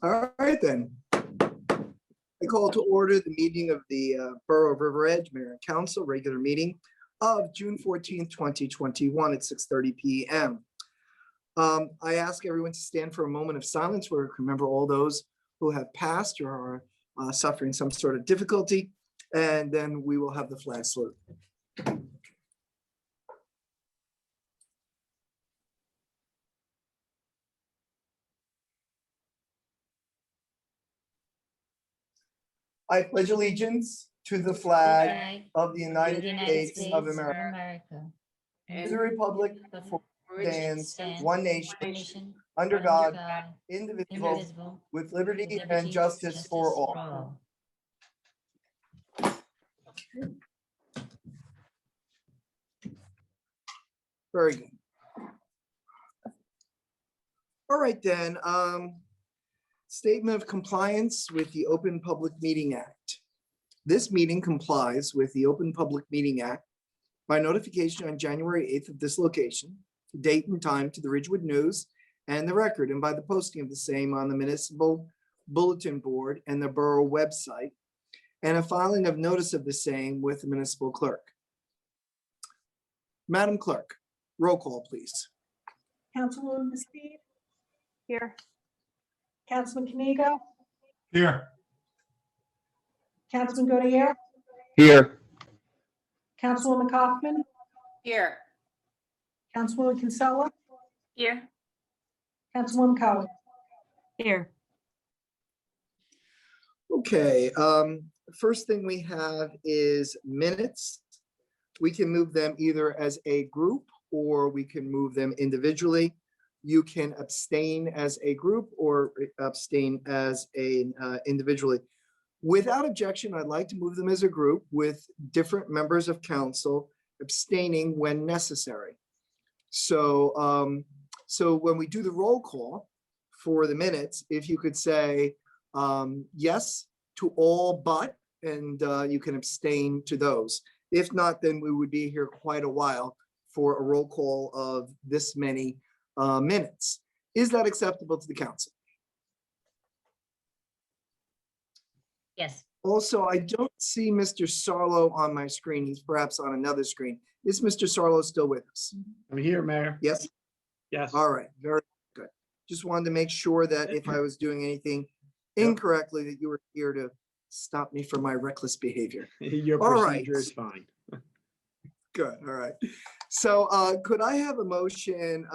All right, then. I call to order the meeting of the Borough of River Edge Mayor and Council, regular meeting of June 14th, 2021 at 6:30 p.m. I ask everyone to stand for a moment of silence where we remember all those who have passed or are suffering some sort of difficulty, and then we will have the flag salute. I pledge allegiance to the flag of the United States of America, and to the republic for which it stands one nation, under God, indivisible, with liberty and justice for all. Very good. All right, then. Statement of compliance with the Open Public Meeting Act. This meeting complies with the Open Public Meeting Act by notification on January 8th of this location, date and time to the Ridgewood News and the Record, and by the posting of the same on the municipal bulletin board and the borough website, and a filing of notice of the same with the municipal clerk. Madam Clerk, roll call, please. Councilwoman Steve? Here. Councilman Kanigo? Here. Councilman Godier? Here. Councilwoman Kaufman? Here. Councilwoman Kinsella? Here. Councilwoman Cohen? Here. Okay, first thing we have is minutes. We can move them either as a group or we can move them individually. You can abstain as a group or abstain as an individually. Without objection, I'd like to move them as a group with different members of council abstaining when necessary. So, so when we do the roll call for the minutes, if you could say yes to all but, and you can abstain to those. If not, then we would be here quite a while for a roll call of this many minutes. Is that acceptable to the council? Yes. Also, I don't see Mr. Sarlo on my screen. He's perhaps on another screen. Is Mr. Sarlo still with us? I'm here, Mayor. Yes? Yes. All right, very good. Just wanted to make sure that if I was doing anything incorrectly, that you were here to stop me from my reckless behavior. Your All right. procedure is fine. Good, all right. So could I have a motion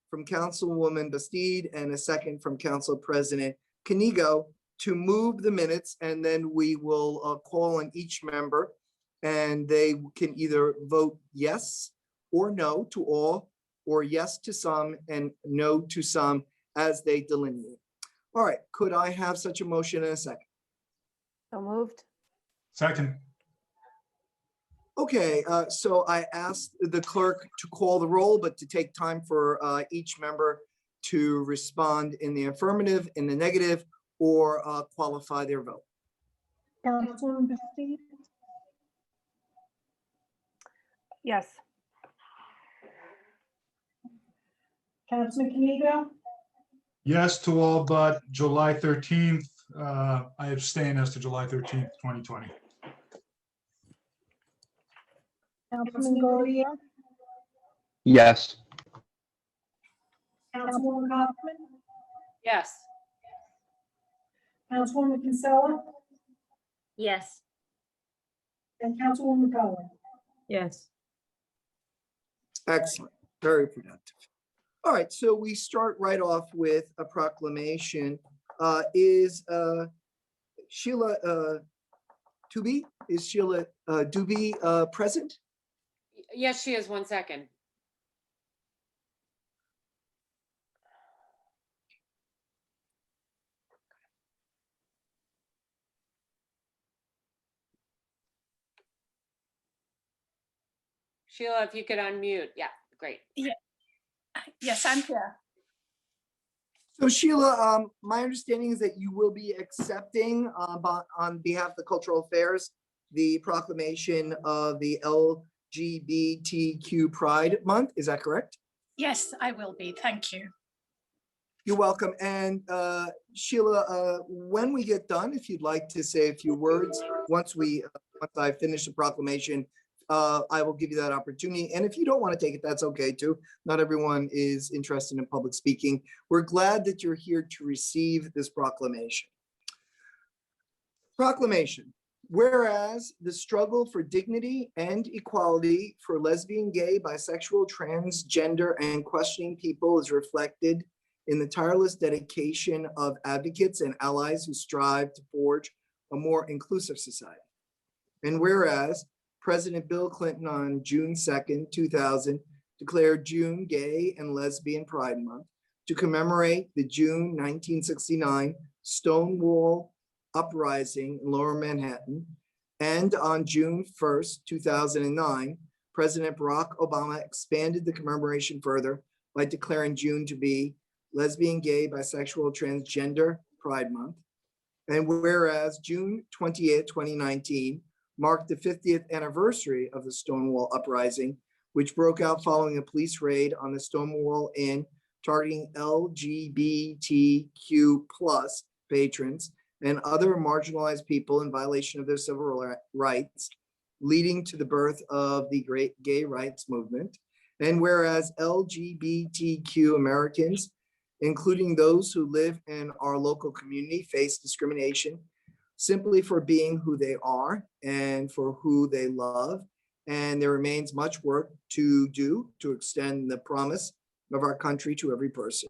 from Councilwoman Bastide and a second from Council President Kanigo to move the minutes, and then we will call on each member and they can either vote yes or no to all, or yes to some and no to some as they delineate. All right, could I have such a motion in a second? So moved. Second. Okay, so I asked the clerk to call the roll, but to take time for each member to respond in the affirmative, in the negative, or qualify their vote. Councilwoman Bastide? Yes. Councilman Kanigo? Yes to all but July 13th. I abstain as to July 13th, 2020. Councilman Godier? Yes. Councilwoman Kaufman? Yes. Councilwoman Kinsella? Yes. And Councilwoman Cohen? Yes. Excellent, very productive. All right, so we start right off with a proclamation. Is Sheila Dubey? Is Sheila Dubey present? Yes, she is. 1 second. Sheila, if you could unmute. Yeah, great. Yes, I'm here. So Sheila, my understanding is that you will be accepting on behalf of the Cultural Affairs, the proclamation of the LGBTQ Pride Month. Is that correct? Yes, I will be. Thank you. You're welcome. And Sheila, when we get done, if you'd like to say a few words, once I finish the proclamation, I will give you that opportunity. And if you don't want to take it, that's okay too. Not everyone is interested in public speaking. We're glad that you're here to receive this proclamation. Proclamation. Whereas the struggle for dignity and equality for lesbian, gay, bisexual, transgender, and questioning people is reflected in the tireless dedication of advocates and allies who strive to forge a more inclusive society. And whereas President Bill Clinton on June 2nd, 2000, declared June Gay and Lesbian Pride Month to commemorate the June 1969 Stonewall Uprising in Lower Manhattan. And on June 1st, 2009, President Barack Obama expanded the commemoration further by declaring June to be Lesbian, Gay, Bisexual, Transgender Pride Month. And whereas June 28th, 2019 marked the 50th anniversary of the Stonewall Uprising, which broke out following a police raid on the Stonewall Inn targeting LGBTQ+ patrons and other marginalized people in violation of their civil rights, leading to the birth of the Great Gay Rights Movement. And whereas LGBTQ Americans, including those who live in our local community, face discrimination simply for being who they are and for who they love. And there remains much work to do to extend the promise of our country to every person.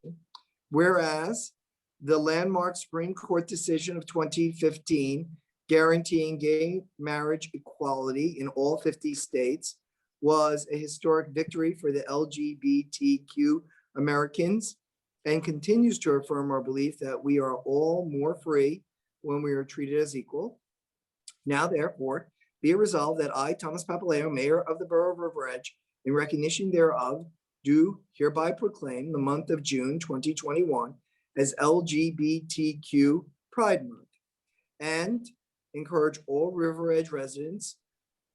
Whereas the landmark Supreme Court decision of 2015 guaranteeing gay marriage equality in all 50 states was a historic victory for the LGBTQ Americans and continues to affirm our belief that we are all more free when we are treated as equal. Now, therefore, be it resolved that I, Thomas Papaleo, Mayor of the Borough of River Edge, in recognition thereof, do hereby proclaim the month of June 2021 as LGBTQ Pride Month, and encourage all River Edge residents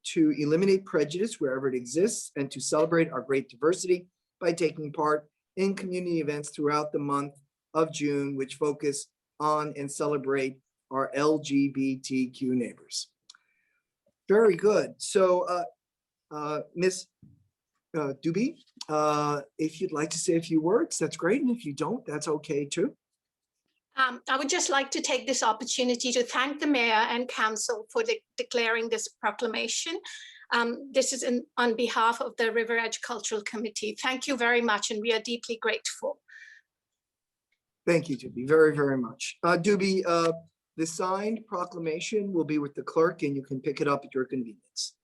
to eliminate prejudice wherever it exists and to celebrate our great diversity by taking part in community events throughout the month of June, which focus on and celebrate our LGBTQ neighbors. Very good. So, Ms. Doobie, if you'd like to say a few words, that's great. And if you don't, that's okay too. I would just like to take this opportunity to thank the mayor and council for declaring this proclamation. This is on behalf of the River Edge Cultural Committee. Thank you very much, and we are deeply grateful. Thank you, Doobie, very, very much. Doobie, the signed proclamation will be with the clerk and you can pick it up at your convenience.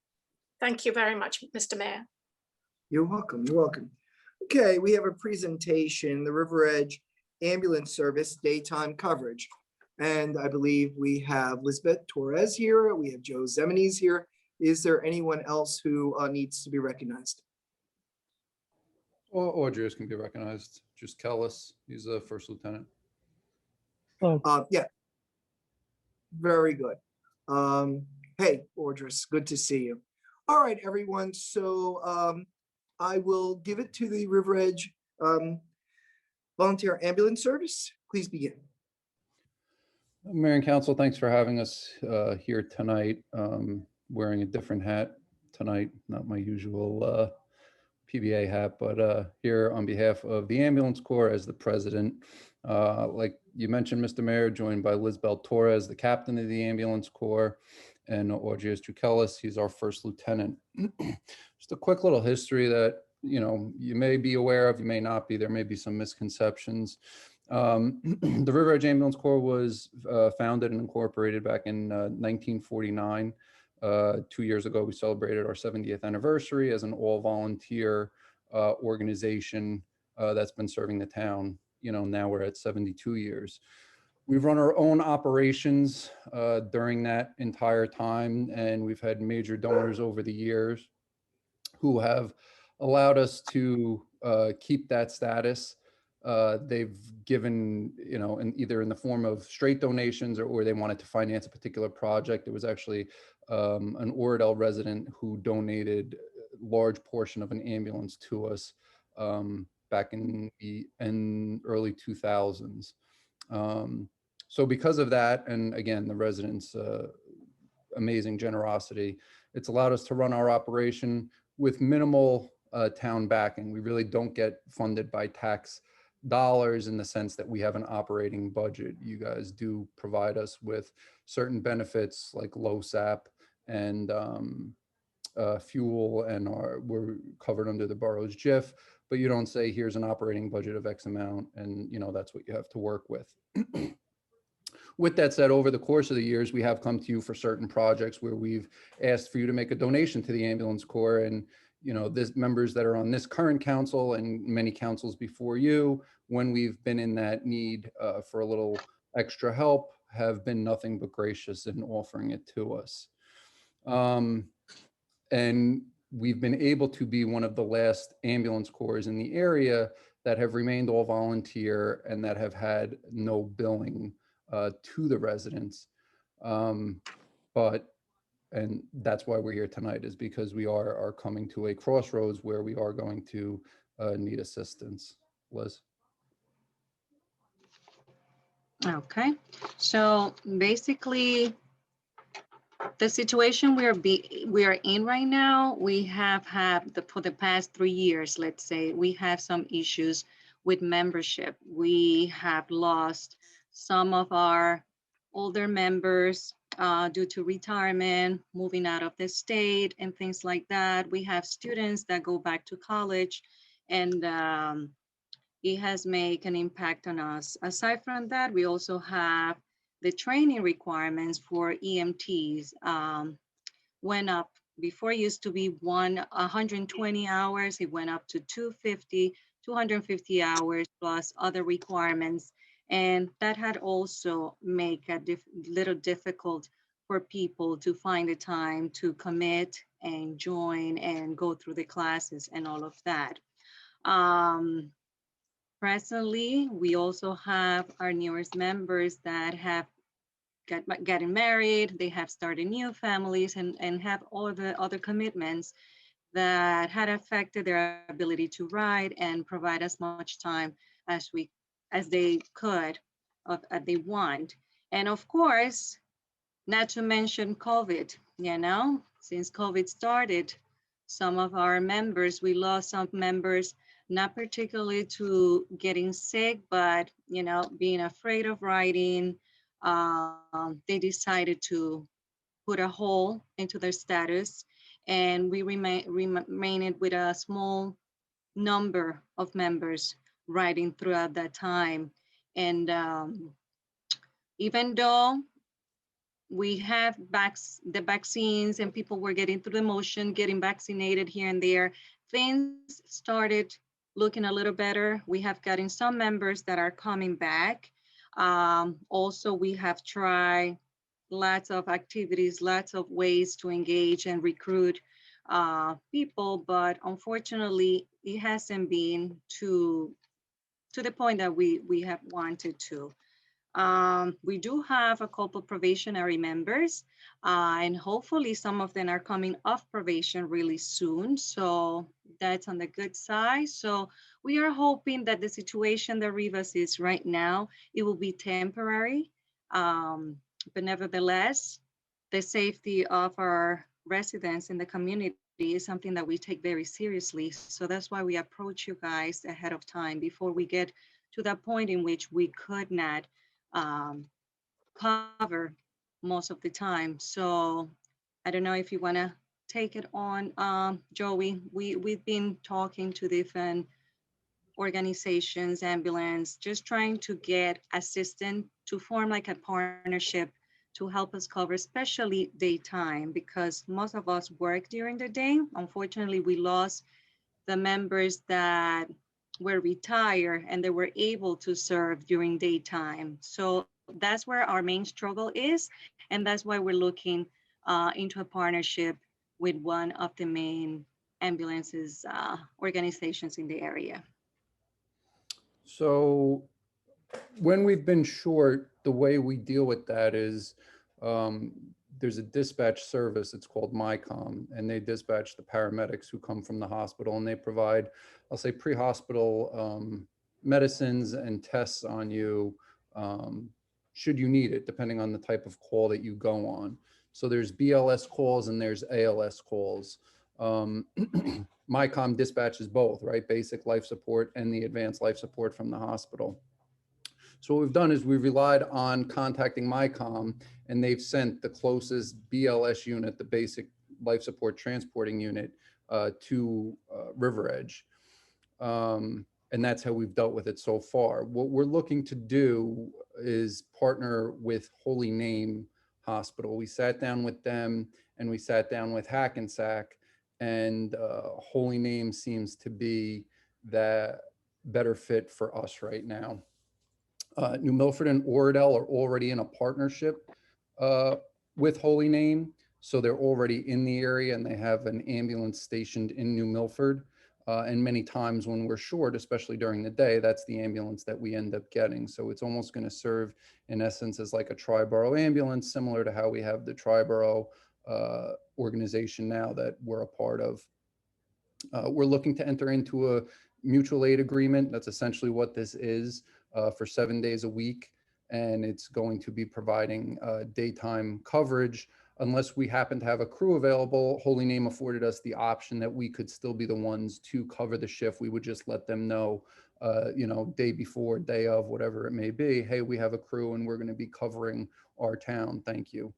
Thank you very much, Mr. Mayor. You're welcome, you're welcome. Okay, we have a presentation, the River Edge Ambulance Service daytime coverage. And I believe we have Lisbeth Torres here, we have Joe Zemenies here. Is there anyone else who needs to be recognized? Or Audrey can be recognized. Just Kellis, he's a first lieutenant. Yeah. Very good. Hey, Audris, good to see you. All right, everyone. So I will give it to the River Edge Volunteer Ambulance Service. Please begin. Mayor and Council, thanks for having us here tonight. Wearing a different hat tonight, not my usual PBA hat, but here on behalf of the Ambulance Corps as the president. Like you mentioned, Mr. Mayor, joined by Lisbeth Torres, the captain of the Ambulance Corps, and Audrey Trukellis, he's our first lieutenant. Just a quick little history that, you know, you may be aware of, you may not be, there may be some misconceptions. The River Edge Ambulance Corps was founded and incorporated back in 1949. 2 years ago, we celebrated our 70th anniversary as an all-volunteer organization that's been serving the town. You know, now we're at 72 years. We've run our own operations during that entire time, and we've had major donors over the years who have allowed us to keep that status. They've given, you know, either in the form of straight donations or they wanted to finance a particular project. It was actually an Oradell resident who donated a large portion of an ambulance to us back in the early 2000s. So because of that, and again, the residents' amazing generosity, it's allowed us to run our operation with minimal town backing. We really don't get funded by tax dollars in the sense that we have an operating budget. You guys do provide us with certain benefits like LoSAP and fuel, and we're covered under the borough's JIF, but you don't say here's an operating budget of X amount, and that's what you have to work with. With that said, over the course of the years, we have come to you for certain projects where we've asked for you to make a donation to the ambulance corps. And, this members that are on this current council and many councils before you, when we've been in that need for a little extra help, have been nothing but gracious in offering it to us. And we've been able to be one of the last ambulance corps in the area that have remained all volunteer and that have had no billing to the residents. And that's why we're here tonight, is because we are coming to a crossroads where we are going to need assistance. Liz? Okay, so basically, the situation we are in right now, we have had for the past 3 years, let's say, we have some issues with membership. We have lost some of our older members due to retirement, moving out of the state and things like that. We have students that go back to college, and it has made an impact on us. Aside from that, we also have the training requirements for EMTs went up. Before it used to be 120 hours, it went up to 250 hours plus other requirements. And that had also made a little difficult for people to find the time to commit and join and go through the classes and all of that. Presently, we also have our newest members that have getting married, they have started new families and have all the other commitments that had affected their ability to ride and provide as much time as they could, they want. And of course, not to mention COVID, since COVID started, some of our members, we lost some members, not particularly to getting sick, but being afraid of riding. They decided to put a hole into their status, and we remained with a small number of members riding throughout that time. And even though we have the vaccines and people were getting through the motion, getting vaccinated here and there, things started looking a little better. We have gotten some members that are coming back. Also, we have tried lots of activities, lots of ways to engage and recruit people, but unfortunately, it hasn't been to the point that we have wanted to. We do have a couple probationary members, and hopefully some of them are coming off probation really soon. So that's on the good side. So we are hoping that the situation that Rivas is right now, it will be temporary. But nevertheless, the safety of our residents in the community is something that we take very seriously. So that's why we approach you guys ahead of time before we get to that point in which we could not cover most of the time. So I don't know if you want to take it on, Joey. We've been talking to different organizations, ambulance, just trying to get assistance to form like a partnership to help us cover, especially daytime, because most of us work during the day. Unfortunately, we lost the members that were retired and they were able to serve during daytime. So that's where our main struggle is. And that's why we're looking into a partnership with one of the main ambulances organizations in the area. So when we've been short, the way we deal with that is there's a dispatch service, it's called MyCom, and they dispatch the paramedics who come from the hospital, and they provide, I'll say, pre-hospital medicines and tests on you, should you need it, depending on the type of call that you go on. So there's BLS calls and there's ALS calls. MyCom dispatches both, right? Basic life support and the advanced life support from the hospital. So what we've done is we've relied on contacting MyCom, and they've sent the closest BLS unit, the basic life support transporting unit, to River Edge. And that's how we've dealt with it so far. What we're looking to do is partner with Holy Name Hospital. We sat down with them and we sat down with Hackensack, and Holy Name seems to be the better fit for us right now. New Milford and Oradell are already in a partnership with Holy Name. So they're already in the area and they have an ambulance stationed in New Milford. And many times when we're short, especially during the day, that's the ambulance that we end up getting. So it's almost going to serve in essence as like a tri-borough ambulance, similar to how we have the tri-borough organization now that we're a part of. We're looking to enter into a mutual aid agreement. That's essentially what this is, for 7 days a week. And it's going to be providing daytime coverage. Unless we happen to have a crew available, Holy Name afforded us the option that we could still be the ones to cover the shift. We would just let them know, day before, day of, whatever it may be, hey, we have a crew and we're going to be covering our town. Thank you.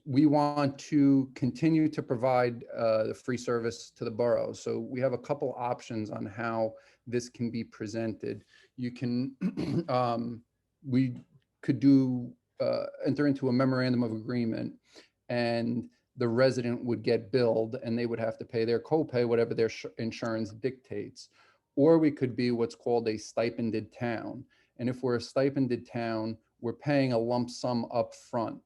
We want to continue to provide the free service to the borough. So we have a couple options on how this can be presented. You can, we could do, enter into a memorandum of agreement, and the resident would get billed and they would have to pay their copay, whatever their insurance dictates. Or we could be what's called a stipended town. And if we're a stipended town, we're paying a lump sum up front.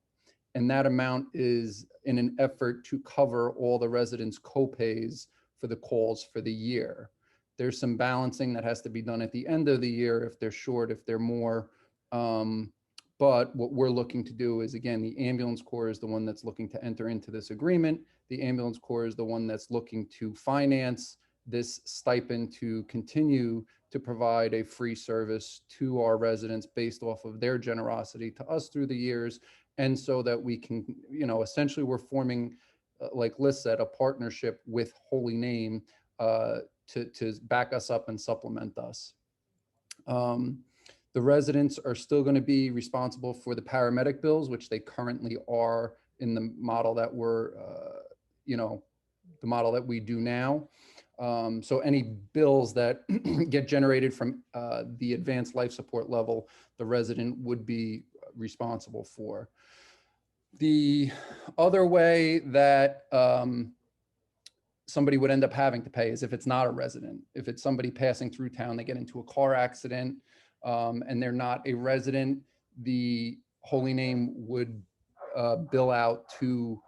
And that amount is in an effort to cover all the residents' copays for the calls for the year. There's some balancing that has to be done at the end of the year if they're short, if they're more. But what we're looking to do is, again, the ambulance corps is the one that's looking to enter into this agreement. The ambulance corps is the one that's looking to finance this stipend to continue to provide a free service to our residents based off of their generosity to us through the years. And so that we can, essentially we're forming, like Liz said, a partnership with Holy Name to back us up and supplement us. The residents are still going to be responsible for the paramedic bills, which they currently are in the model that we're, the model that we do now. So any bills that get generated from the advanced life support level, the resident would be responsible for. The other way that somebody would end up having to pay is if it's not a resident. If it's somebody passing through town, they get into a car accident, and they're not a resident, the Holy Name would bill out to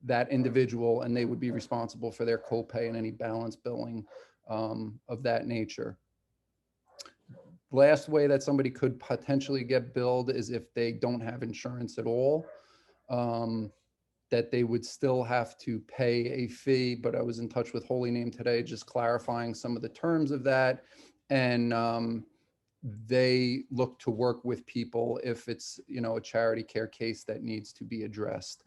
that individual, and they would be responsible for their copay and any balance billing of that nature. Last way that somebody could potentially get billed is if they don't have insurance at all, that they would still have to pay a fee. But I was in touch with Holy Name today, just clarifying some of the terms of that. And they look to work with people if it's, a charity care case that needs to be addressed.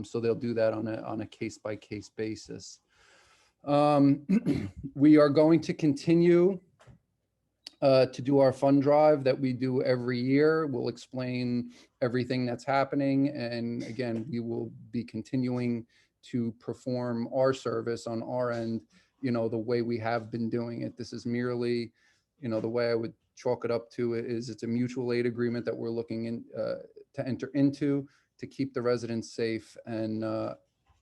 So they'll do that on a case-by-case basis. We are going to continue to do our fund drive that we do every year. We'll explain everything that's happening. And again, we will be continuing to perform our service on our end, the way we have been doing it. This is merely, the way I would chalk it up to it is it's a mutual aid agreement that we're looking to enter into to keep the residents safe and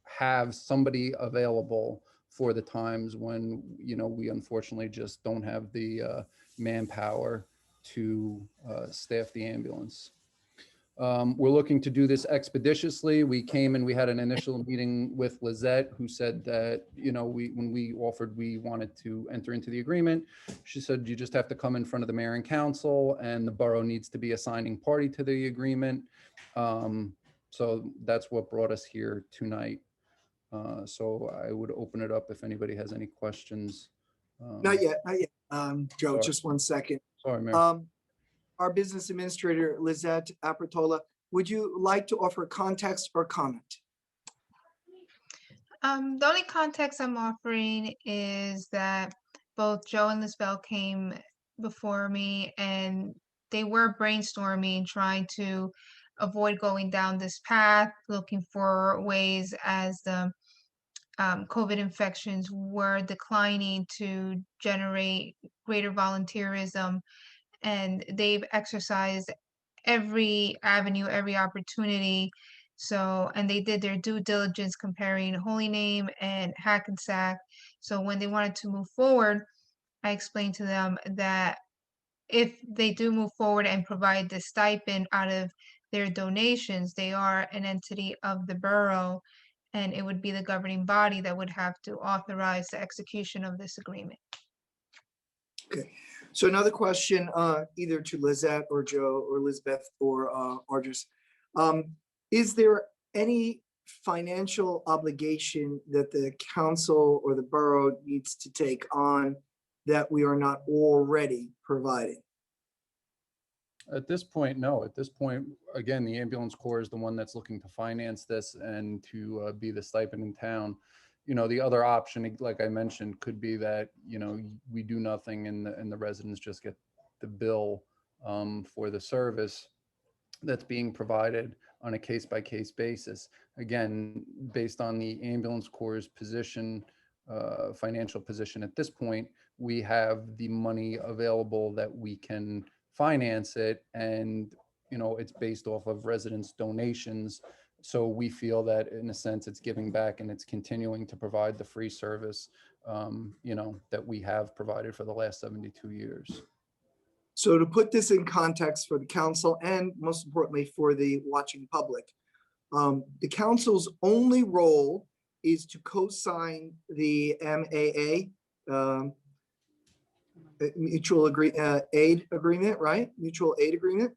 have somebody available for the times when, we unfortunately just don't have the manpower to staff the ambulance. We're looking to do this expeditiously. We came and we had an initial meeting with Lizette, who said that, when we offered, we wanted to enter into the agreement. She said, you just have to come in front of the mayor and council, and the borough needs to be a signing party to the agreement. So that's what brought us here tonight. So I would open it up if anybody has any questions. Not yet, not yet. Joe, Sorry. just one second. Sorry, Mayor. Our business administrator, Lizette Apertola, would you like to offer context or comment? The only context I'm offering is that both Joe and Lisbeth came before me and they were brainstorming, trying to avoid going down this path, looking for ways as the COVID infections were declining to generate greater volunteerism. And they've exercised every avenue, every opportunity. So, and they did their due diligence comparing Holy Name and Hackensack. So when they wanted to move forward, I explained to them that if they do move forward and provide the stipend out of their donations, they are an entity of the borough, and it would be the governing body that would have to authorize the execution of this agreement. Okay, so another question, either to Lizette or Joe or Elizabeth or Ardris. Is there any financial obligation that the council or the borough needs to take on that we are not already providing? At this point, no. At this point, again, the ambulance corps is the one that's looking to finance this and to be the stipend in town. The other option, like I mentioned, could be that, we do nothing and the residents just get the bill for the service that's being provided on a case-by-case basis. Again, based on the ambulance corps' position, financial position at this point, we have the money available that we can finance it, and it's based off of residents' donations. So we feel that in a sense it's giving back and it's continuing to provide the free service that we have provided for the last 72 years. So to put this in context for the council and most importantly for the watching public, the council's only role is to co-sign the MAA, mutual aid agreement, right? Mutual aid agreement.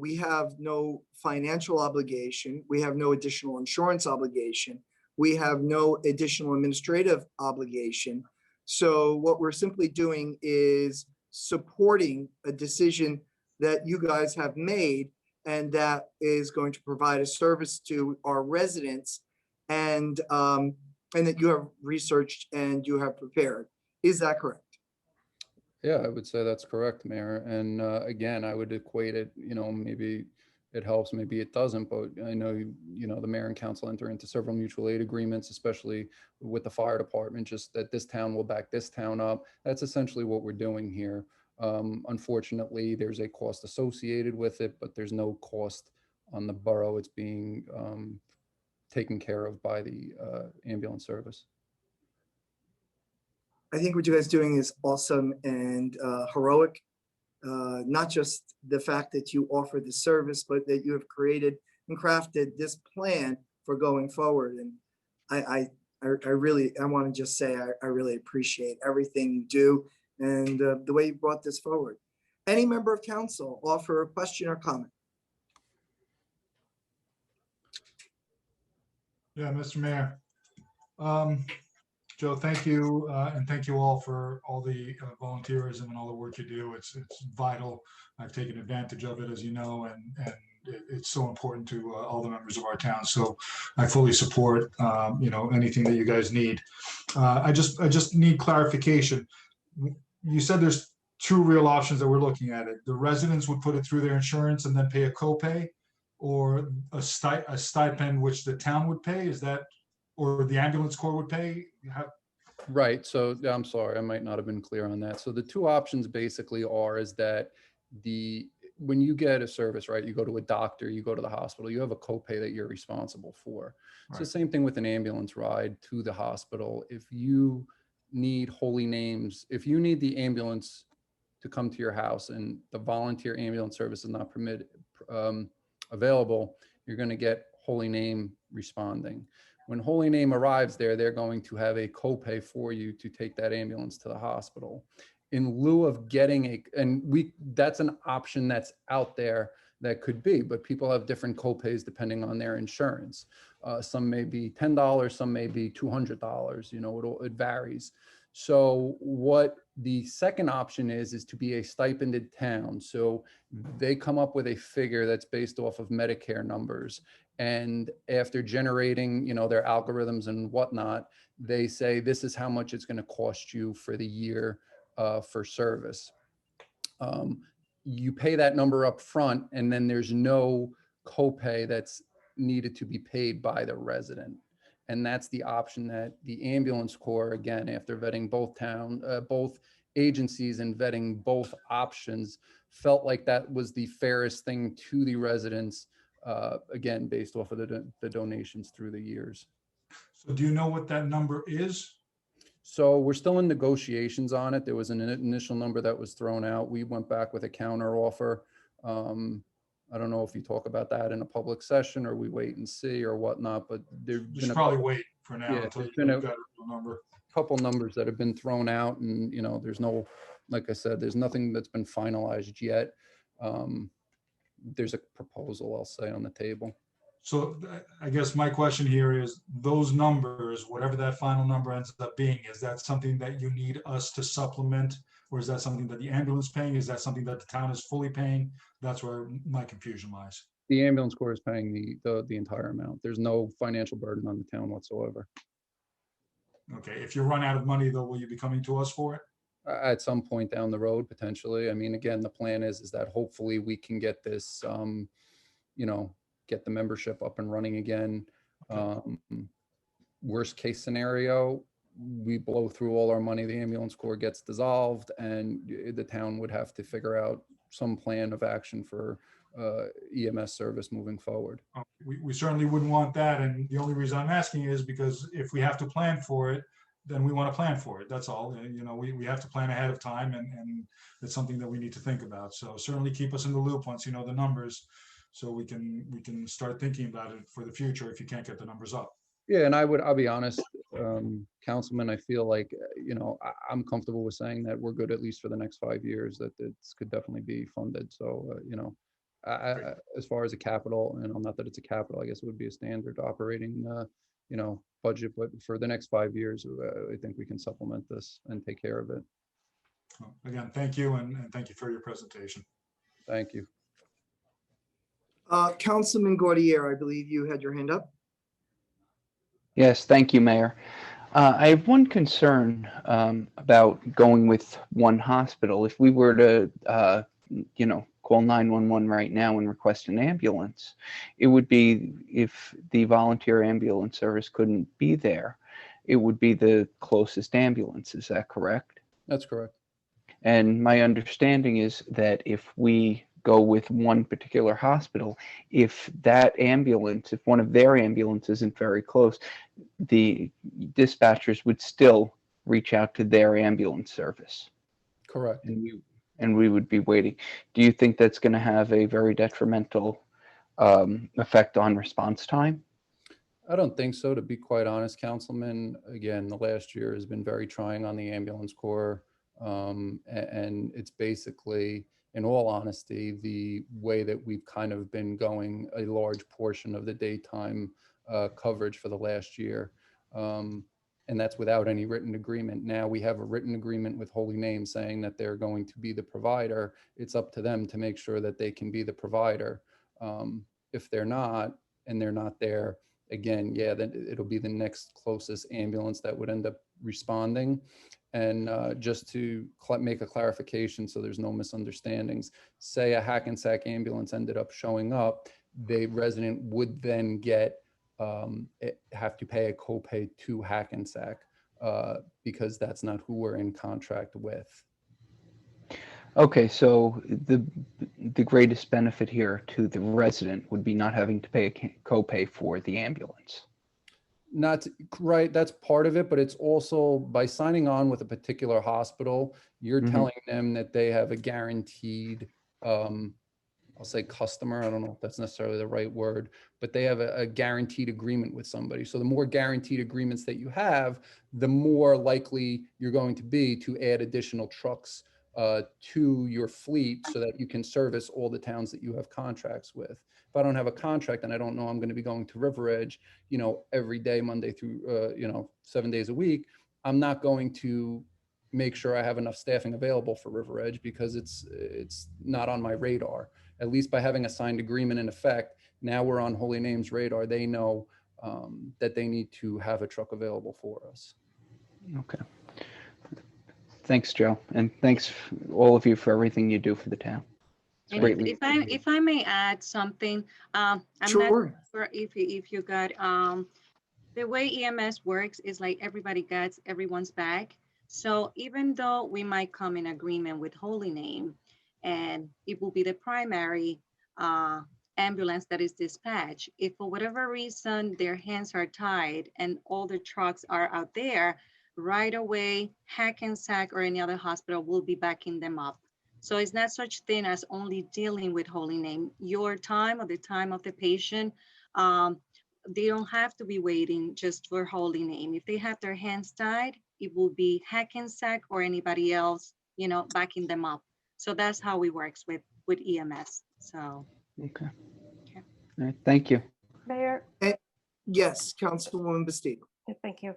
We have no financial obligation. We have no additional insurance obligation. We have no additional administrative obligation. So what we're simply doing is supporting a decision that you guys have made, and that is going to provide a service to our residents, and that you have researched and you have prepared. Is that correct? Yeah, I would say that's correct, Mayor. And again, I would equate it, maybe it helps, maybe it doesn't, but I know, the mayor and council enter into several mutual aid agreements, especially with the fire department, just that this town will back this town up. That's essentially what we're doing here. Unfortunately, there's a cost associated with it, but there's no cost on the borough. It's being taken care of by the ambulance service. I think what you guys are doing is awesome and heroic. Not just the fact that you offer the service, but that you have created and crafted this plan for going forward. And I really want to just say I really appreciate everything you do and the way you brought this forward. Any member of council offer a question or comment? Yeah, Mr. Mayor. Joe, thank you, and thank you all for all the volunteerism and all the work you do. It's vital. I've taken advantage of it, as you know, and it's so important to all the members of our town. So I fully support, anything that you guys need. I just need clarification. You said there's two real options that we're looking at it. The residents would put it through their insurance and then pay a copay, or a stipend which the town would pay. Is that, or the ambulance corps would pay? Right. So I'm sorry, I might not have been clear on that. So the two options basically is that when you get a service, right, you go to a doctor, you go to the hospital, you have a copay that you're responsible for. It's the same thing with an ambulance ride to the hospital. If you need Holy Names, if you need the ambulance to come to your house and the volunteer ambulance service is not available, you're going to get Holy Name responding. When Holy Name arrives there, they're going to have a copay for you to take that ambulance to the hospital. In lieu of getting that's an option that's out there that could be, but people have different copays depending on their insurance. Some may be $10, some may be $200, you know, it varies. So what the second option is to be a stipended town. So they come up with a figure that's based off of Medicare numbers. And after generating, you know, their algorithms and whatnot, they say, this is how much it's going to cost you for the year for service. You pay that number up front, and then there's no copay that's needed to be paid by the resident. And that's the option that the ambulance corps, again, after vetting both agencies and vetting both options, felt like that was the fairest thing to the residents, again, based off of the donations through the years. So do you know what that number is? So we're still in negotiations on it. There was an initial number that was thrown out. We went back with a counter offer. I don't know if you talk about that in a public session or we wait and see or whatnot, but there's You been should probably wait for now Yeah, until there's you been have got a number. couple numbers that have been thrown out, and you know, there's no, like I said, there's nothing that's been finalized yet. There's a proposal, I'll say, on the table. So I guess my question here is, those numbers, whatever that final number ends up being, is that something that you need us to supplement? Or is that something that the ambulance paying? Is that something that the town is fully paying? That's where my confusion lies. The ambulance corps is paying the entire amount. There's no financial burden on the town whatsoever. Okay, if you run out of money though, will you be coming to us for it? At some point down the road, potentially. I mean, again, the plan is that hopefully we can get this, you know, get the membership up and running again. Worst case scenario, we blow through all our money, the ambulance corps gets dissolved, and the town would have to figure out some plan of action for EMS service moving forward. We certainly wouldn't want that. And the only reason I'm asking is because if we have to plan for it, then we want to plan for it. That's all. And, you know, we have to plan ahead of time, and it's something that we need to think about. So certainly keep us in the loop once you know the numbers, so we can start thinking about it for the future if you can't get the numbers up. Yeah, and I'll be honest, Councilman, I feel like, you know, I'm comfortable with saying that we're good at least for the next 5 years, that this could definitely be funded. So, you know, as far as a capital, and not that it's a capital, I guess it would be a standard operating, you know, budget, but for the next 5 years, I think we can supplement this and take care of it. Again, thank you, and thank you for your presentation. Thank you. Councilman Gaudier, I believe you had your hand up. Yes, thank you, Mayor. I have one concern about going with one hospital. If we were to, you know, call 911 right now and request an ambulance, it would be, if the volunteer ambulance service couldn't be there, it would be the closest ambulance. Is that correct? That's correct. And my understanding is that if we go with one particular hospital, if that ambulance, if one of their ambulances isn't very close, the dispatchers would still reach out to their ambulance service. Correct. And we would be waiting. Do you think that's going to have a very detrimental effect on response time? I don't think so, to be quite honest, Councilman. Again, the last year has been very trying on the ambulance corps. And it's basically, in all honesty, the way that we've kind of been going a large portion of the daytime coverage for the last year. And that's without any written agreement. Now we have a written agreement with Holy Name saying that they're going to be the provider. It's up to them to make sure that they can be the provider. If they're not, and they're not there, again, yeah, then it'll be the next closest ambulance that would end up responding. And just to make a clarification so there's no misunderstandings, say a Hackensack ambulance ended up showing up, the resident would then have to pay a copay to Hackensack because that's not who we're in contract with. Okay, so the greatest benefit here to the resident would be not having to pay a copay for the ambulance. Not right, that's part of it, but it's also by signing on with a particular hospital, you're telling them that they have a guaranteed I'll say customer, I don't know if that's necessarily the right word, but they have a guaranteed agreement with somebody. So the more guaranteed agreements that you have, the more likely you're going to be to add additional trucks to your fleet so that you can service all the towns that you have contracts with. If I don't have a contract and I don't know I'm going to be going to River Edge, every day, Monday through, 7 days a week, I'm not going to make sure I have enough staffing available for River Edge because it's not on my radar. At least by having a signed agreement in effect, now we're on Holy Name's radar. They know that they need to have a truck available for us. Okay. Thanks, Joe. And thanks all of you for everything you do for the town. It's And greatly if I may add something, I'm not Sure. sure if you got, the way EMS works is like everybody gets everyone's back. So even though we might come in agreement with Holy Name and it will be the primary ambulance that is dispatched, if for whatever reason their hands are tied and all the trucks are out there, right away, Hackensack or any other hospital will be backing them up. So it's not such thing as only dealing with Holy Name. Your time or the time of the patient, they don't have to be waiting just for Holy Name. If they have their hands tied, it will be Hackensack or anybody else, backing them up. So that's how it works with EMS. So. okay. Okay. All right. Thank you. Mayor, Yes, Councilwoman Bastido. thank you.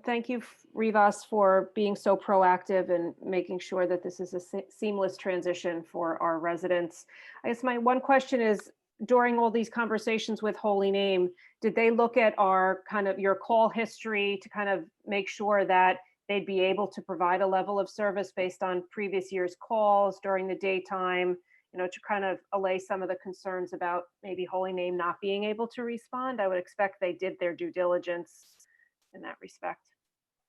Thank you, Rivas, for being so proactive and making sure that this is a seamless transition for our residents. I guess my one question is, during all these conversations with Holy Name, did they look at your call history to kind of make sure that they'd be able to provide a level of service based on previous year's calls during the daytime, to kind of allay some of the concerns about maybe Holy Name not being able to respond? I would expect they did their due diligence in that respect.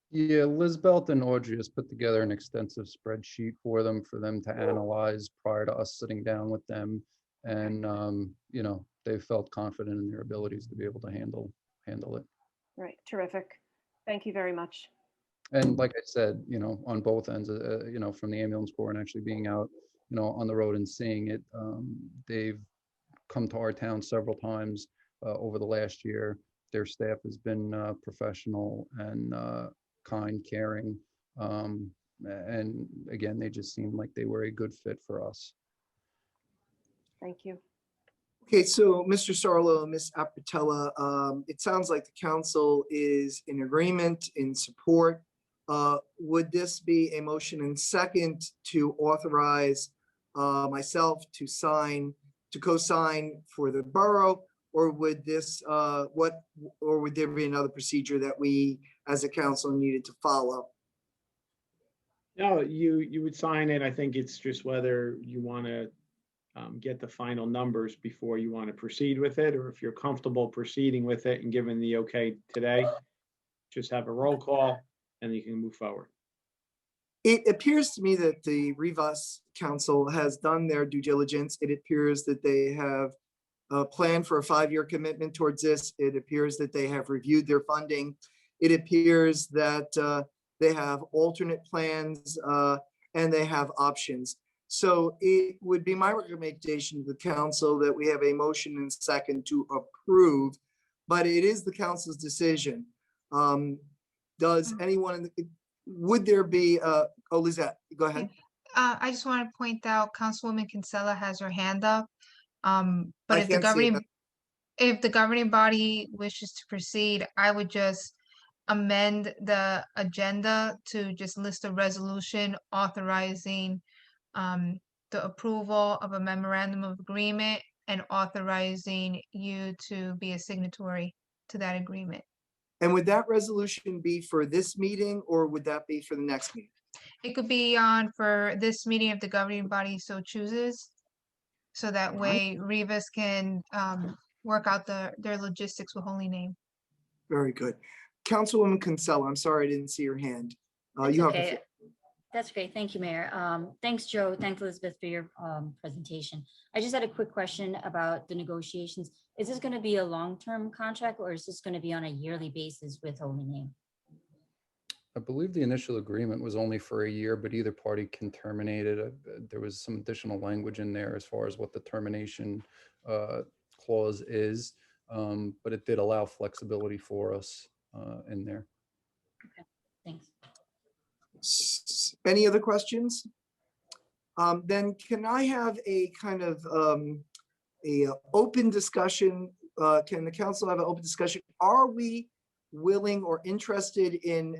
Yeah, Liz Belt and Audrey has put together an extensive spreadsheet for them to analyze prior to us sitting down with them. And, they felt confident in their abilities to be able to handle it. Right, terrific. Thank you very much. And like I said, on both ends, from the ambulance corps and actually being out, on the road and seeing it, they've come to our town several times over the last year. Their staff has been professional and kind, caring. And again, they just seemed like they were a good fit for us. Thank you. Okay, so Mr. Sarlo, Ms. Apatella, it sounds like the council is in agreement, in support. Would this be a motion and second to authorize myself to co-sign for the borough? Or would would there be another procedure that we as a council needed to follow? No, you would sign it. I think it's just whether you want to get the final numbers before you want to proceed with it, or if you're comfortable proceeding with it and giving the okay today, just have a roll call and you can move forward. It appears to me that the Rivas Council has done their due diligence. It appears that they have a plan for a 5-year commitment towards this. It appears that they have reviewed their funding. It appears that they have alternate plans and they have options. So it would be my recommendation to the council that we have a motion and second to approve, but it is the council's decision. Does anyone, would there be, Lizette, go ahead. I just want to point out Councilwoman Kinsella has her hand up. But I can't see it. if the governing body wishes to proceed, I would just amend the agenda to just list a resolution authorizing the approval of a memorandum of agreement and authorizing you to be a signatory to that agreement. And would that resolution be for this meeting or would that be for the next meeting? It could be on for this meeting if the governing body so chooses. So that way Rivas can work out their logistics with Holy Name. Very good. Councilwoman Kinsella, I'm sorry I didn't see your hand. That's You have okay. the floor. That's okay. Thank you, Mayor. Thanks, Joe. Thanks, Elizabeth, for your presentation. I just had a quick question about the negotiations. Is this going to be a long-term contract or is this going to be on a yearly basis with Holy Name? I believe the initial agreement was only for a year, but either party can terminate it. There was some additional language in there as far as what the termination clause is, but it did allow flexibility for us in there. Thanks. Any other questions? Then can I have a kind of a open discussion? Can the council have an open discussion? Are we willing or interested in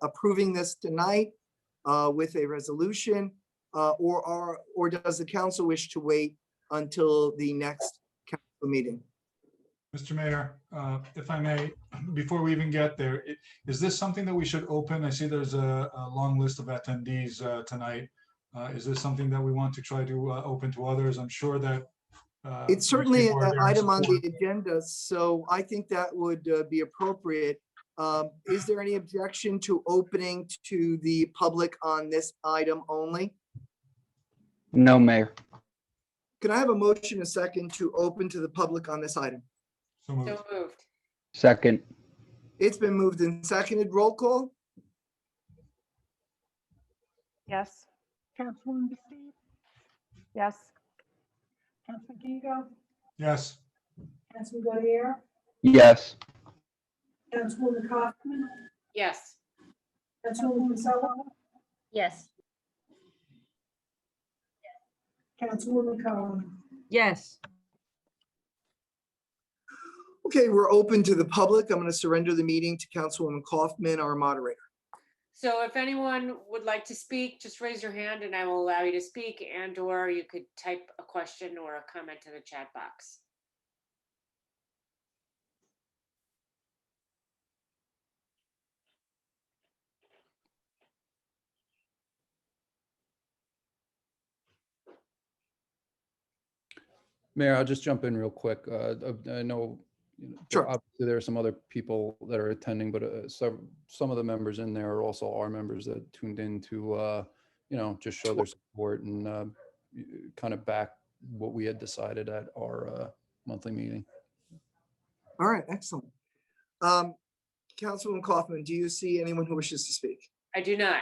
approving this tonight with a resolution? Or does the council wish to wait until the next council meeting? Mr. Mayor, if I may, before we even get there, is this something that we should open? I see there's a long list of attendees tonight. Is this something that we want to try to open to others? I'm sure that It's certainly people are an there in item on the support. agenda, so I think that would be appropriate. Is there any objection to opening to the public on this item only? No, Mayor. Can I have a motion, a second, to open to the public on this item? So moved. So moved. Second. It's been moved and seconded. Roll call? Yes. Councilwoman Bastu, Yes. Councilman Kego, Yes. Councilman Godier, Yes. Councilwoman Kaufman, Yes. Councilwoman Kinsella, Yes. Councilwoman Cohen. Yes. Okay, we're open to the public. I'm going to surrender the meeting to Councilwoman Kaufman, our moderator. So if anyone would like to speak, just raise your hand and I will allow you to speak, and or you could type a question or a comment to the chat box. Mayor, I'll just jump in real quick. I know, Sure. obviously there are some other people that are attending, but some of the members in there are also our members that tuned in to, just show their support and kind of back what we had decided at our monthly meeting. All right, excellent. Councilwoman Kaufman, do you see anyone who wishes to speak? I do not.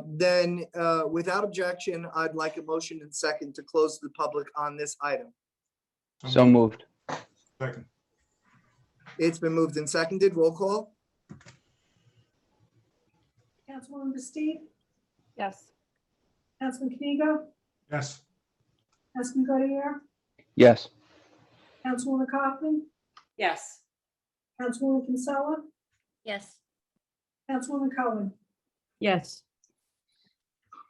Then, without objection, I'd like a motion and second to close the public on this item. So moved. Second. It's been moved and seconded. Roll call? Councilwoman Bastu, Yes. Councilman Kego, Yes. Councilman Godier, Yes. Councilwoman Kaufman, Yes. Councilwoman Kinsella, Yes. Councilwoman Cohen. Yes.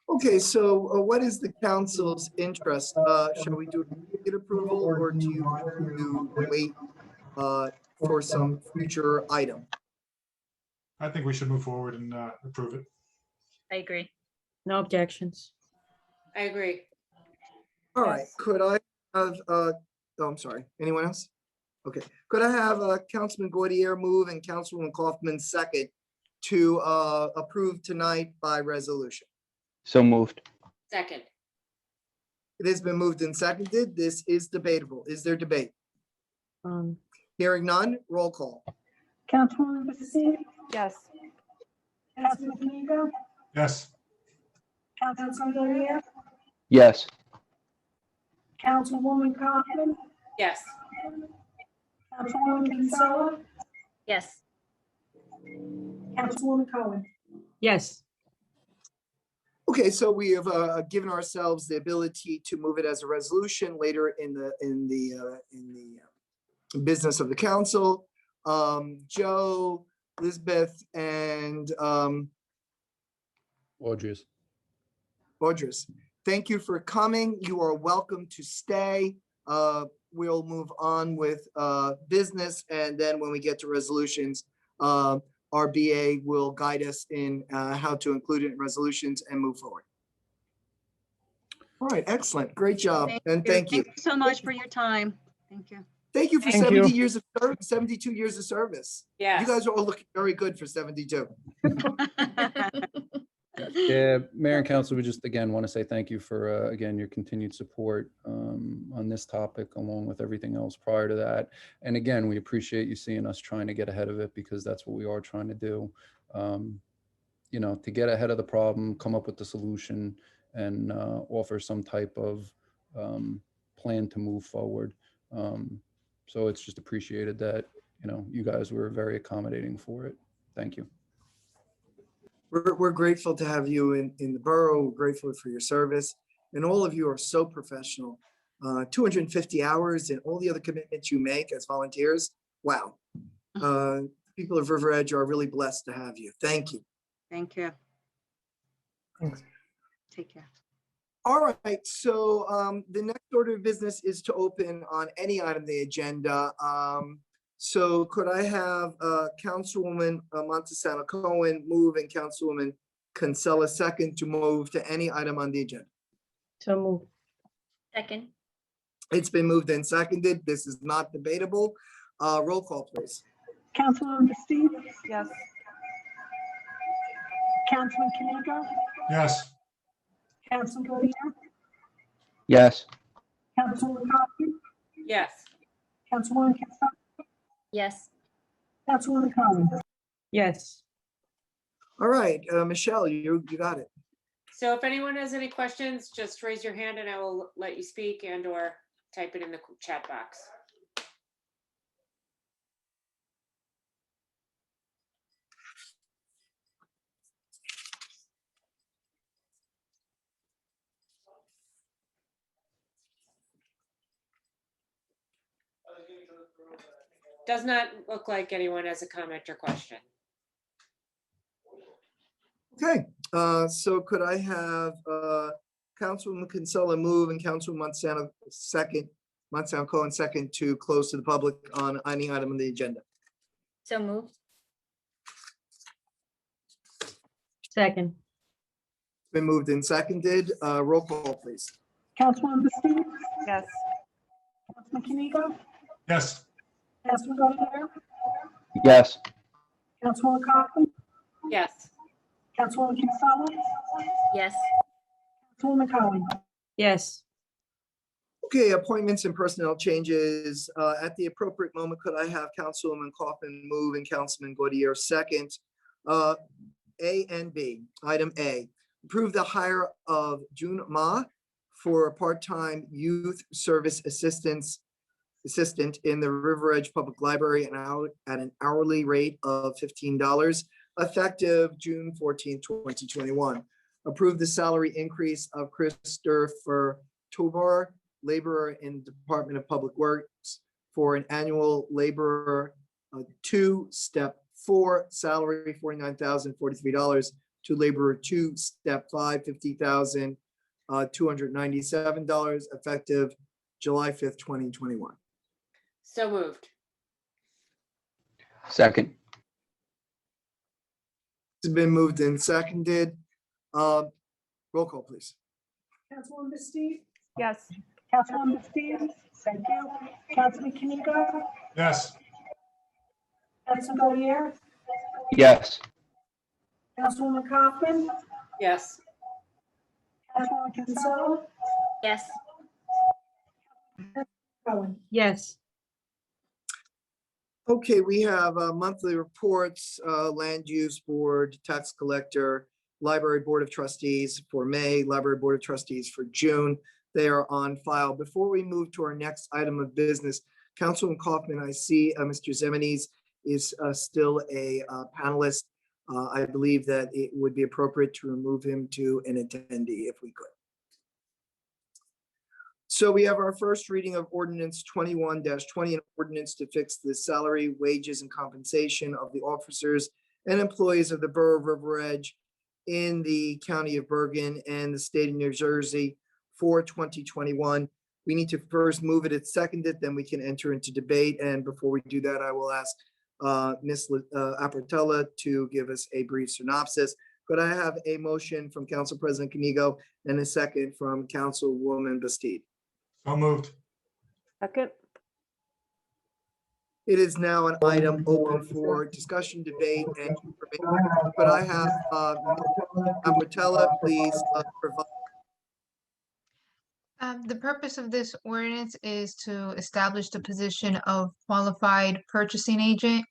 Okay, so what is the council's interest? Shall we do immediate approval or do you want to wait for some future item? I think we should move forward and approve it. I agree. No objections. I agree. All right, Yes. could I have, oh, I'm sorry, anyone else? Okay, could I have Councilman Gaudier move and Councilwoman Kaufman second to approve tonight by resolution? So moved. Second. It has been moved and seconded. This is debatable. Is there debate? Hearing none, roll call. Councilwoman Bastu, Yes. Councilman Kego, Yes. Councilman Godier, Yes. Councilwoman Kaufman, Yes. Councilwoman Kinsella, Yes. Councilwoman Cohen. Yes. Okay, so we have given ourselves the ability to move it as a resolution later in the business of the council. Joe, Elizabeth, and Audrey's. Audrey, thank you for coming. You are welcome to stay. We'll move on with business, and then when we get to resolutions, our BA will guide us in how to include it in resolutions and move forward. All right, excellent. Great job. And thank you. Thank you so much for your time. Thank you. Thank you for Thank 70 you. years of service, 72 years of service. Yes. You guys are all looking very good for 72. Yeah, Mayor and Council, we just again want to say thank you for again your continued support on this topic, along with everything else prior to that. And again, we appreciate you seeing us trying to get ahead of it, because that's what we are trying to do. You know, to get ahead of the problem, come up with the solution, and offer some type of plan to move forward. So it's just appreciated that, you know, you guys were very accommodating for it. Thank you. We're grateful to have you in the borough. We're grateful for your service. And all of you are so professional. 250 hours and all the other commitments you make as volunteers. Wow. People of River Edge are really blessed to have you. Thank you. Thank you. Thanks. Take care. All right, so the next order of business is to open on any item on the agenda. So could I have Councilwoman Montesano Cohen move and Councilwoman Kinsella second to move to any item on the agenda? So moved. Second. It's been moved and seconded. This is not debatable. Roll call, please. Councilwoman Steve, Yes. Councilman Kamigo, Yes. Councilman Godier, Yes. Councilwoman Coffey, Yes. Councilwoman Kinsella, Yes. Councilwoman Cohen. Yes. All right, Michelle, you got it. So if anyone has any questions, just raise your hand and I will let you speak and or type it in the chat box. Does not look like anyone has a comment or question. Okay, so could I have Councilwoman Kinsella move and Councilwoman Montesano Cohen second to close to the public on any item on the agenda? So moved. Second. Been moved and seconded. Roll call, please. Councilwoman Steve, Yes. Councilman Kamigo, Yes. Councilman Godier, Yes. Councilwoman Coffey, Yes. Councilwoman Kinsella, Yes. Councilwoman Cohen. Yes. Okay, appointments and personnel changes. At the appropriate moment, could I have Councilwoman Kaufman move and Councilman Godier second? A and B. Item A, approve the hire of June Ma for a part-time youth service assistant in the River Edge Public Library and out at an hourly rate of $15, effective June 14, 2021. Approve the salary increase of Christopher Tovar, laborer in the Department of Public Works, for an annual laborer 2, step 4, salary $49,043, to laborer 2, step 5, $50,297, effective July 5th, 2021. So moved. Second. It's been moved and seconded. Roll call, please. Councilwoman Steve, Yes. Councilwoman Steve, thank you. Councilman Kamigo, Yes. Councilman Godier, Yes. Councilwoman Coffman, Yes. Councilwoman Kinsella, Yes. Cohen. Yes. Okay, we have monthly reports, Land Use Board, Tax Collector, Library Board of Trustees for May, Library Board of Trustees for June. They are on file. Before we move to our next item of business, Councilman Kaufman, I see Mr. Zemenes is still a panelist. I believe that it would be appropriate to remove him to an attendee if we could. So we have our first reading of ordinance 21-20, an ordinance to fix the salary, wages, and compensation of the officers and employees of the Borough of River Edge in the County of Bergen and the State of New Jersey for 2021. We need to first move it, it's seconded, then we can enter into debate. And before we do that, I will ask Ms. Apartella to give us a brief synopsis. Could I have a motion from Council President Kamigo and a second from Councilwoman Bastide? So moved. Second. It is now an item open for discussion, debate, and information. But I have Ms. Apatella, please provide. The purpose of this ordinance is to establish the position of qualified purchasing agent.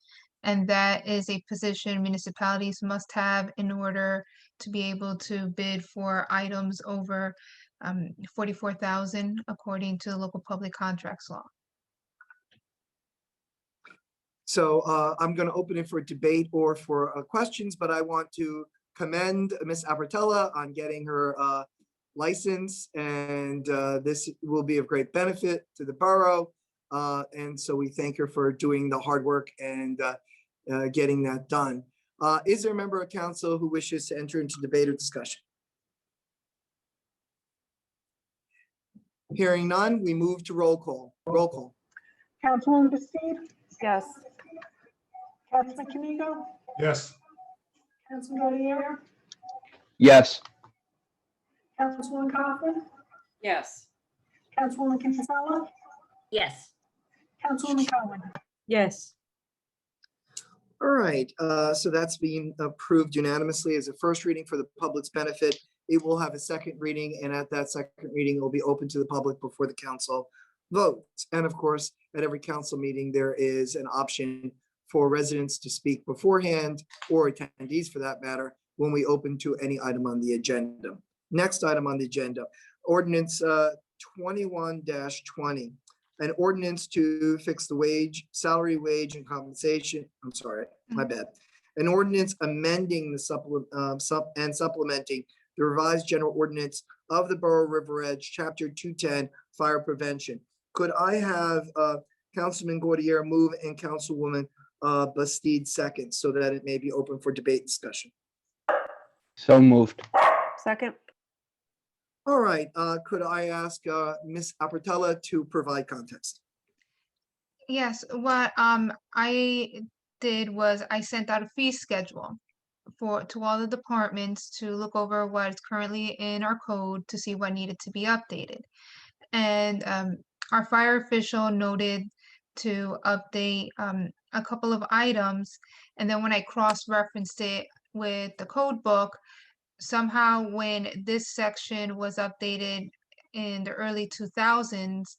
And that is a position municipalities must have in order to be able to bid for items over 44,000 according to the local public contracts law. So I'm going to open it for debate or for questions, but I want to commend Ms. Apatella on getting her license, and this will be of great benefit to the borough. And so we thank her for doing the hard work and getting that done. Is there a member of council who wishes to enter into debate or discussion? Hearing none, we move to roll call. Roll call. Councilwoman Basid, Yes. Councilman Kamigo, Yes. Councilman Gaudier, Yes. Councilwoman Kaufman, Yes. Councilwoman Kinsella, Yes. Councilwoman Cohen. Yes. All right, so that's being approved unanimously as a first reading for the public's benefit. It will have a second reading, and at that second reading, it will be open to the public before the council votes. And of course, at every council meeting, there is an option for residents to speak beforehand, or attendees for that matter, when we open to any item on the agenda. Next item on the agenda, ordinance 21-20. An ordinance to fix the wage, salary, wage, and compensation. I'm sorry, my bad. An ordinance amending the supplementing the revised general ordinance of the Borough of River Edge, Chapter 210, Fire Prevention. Could I have Councilman Gaudier move and Councilwoman Bastide second, so that it may be open for debate and discussion? So moved. Second. All right, could I ask Ms. Apatella to provide context? Yes, what I did was I sent out a fee schedule to all the departments to look over what is currently in our code to see what needed to be updated. And our fire official noted to update a couple of items. And then when I cross-referenced it with the code book, somehow when this section was updated in the early 2000s,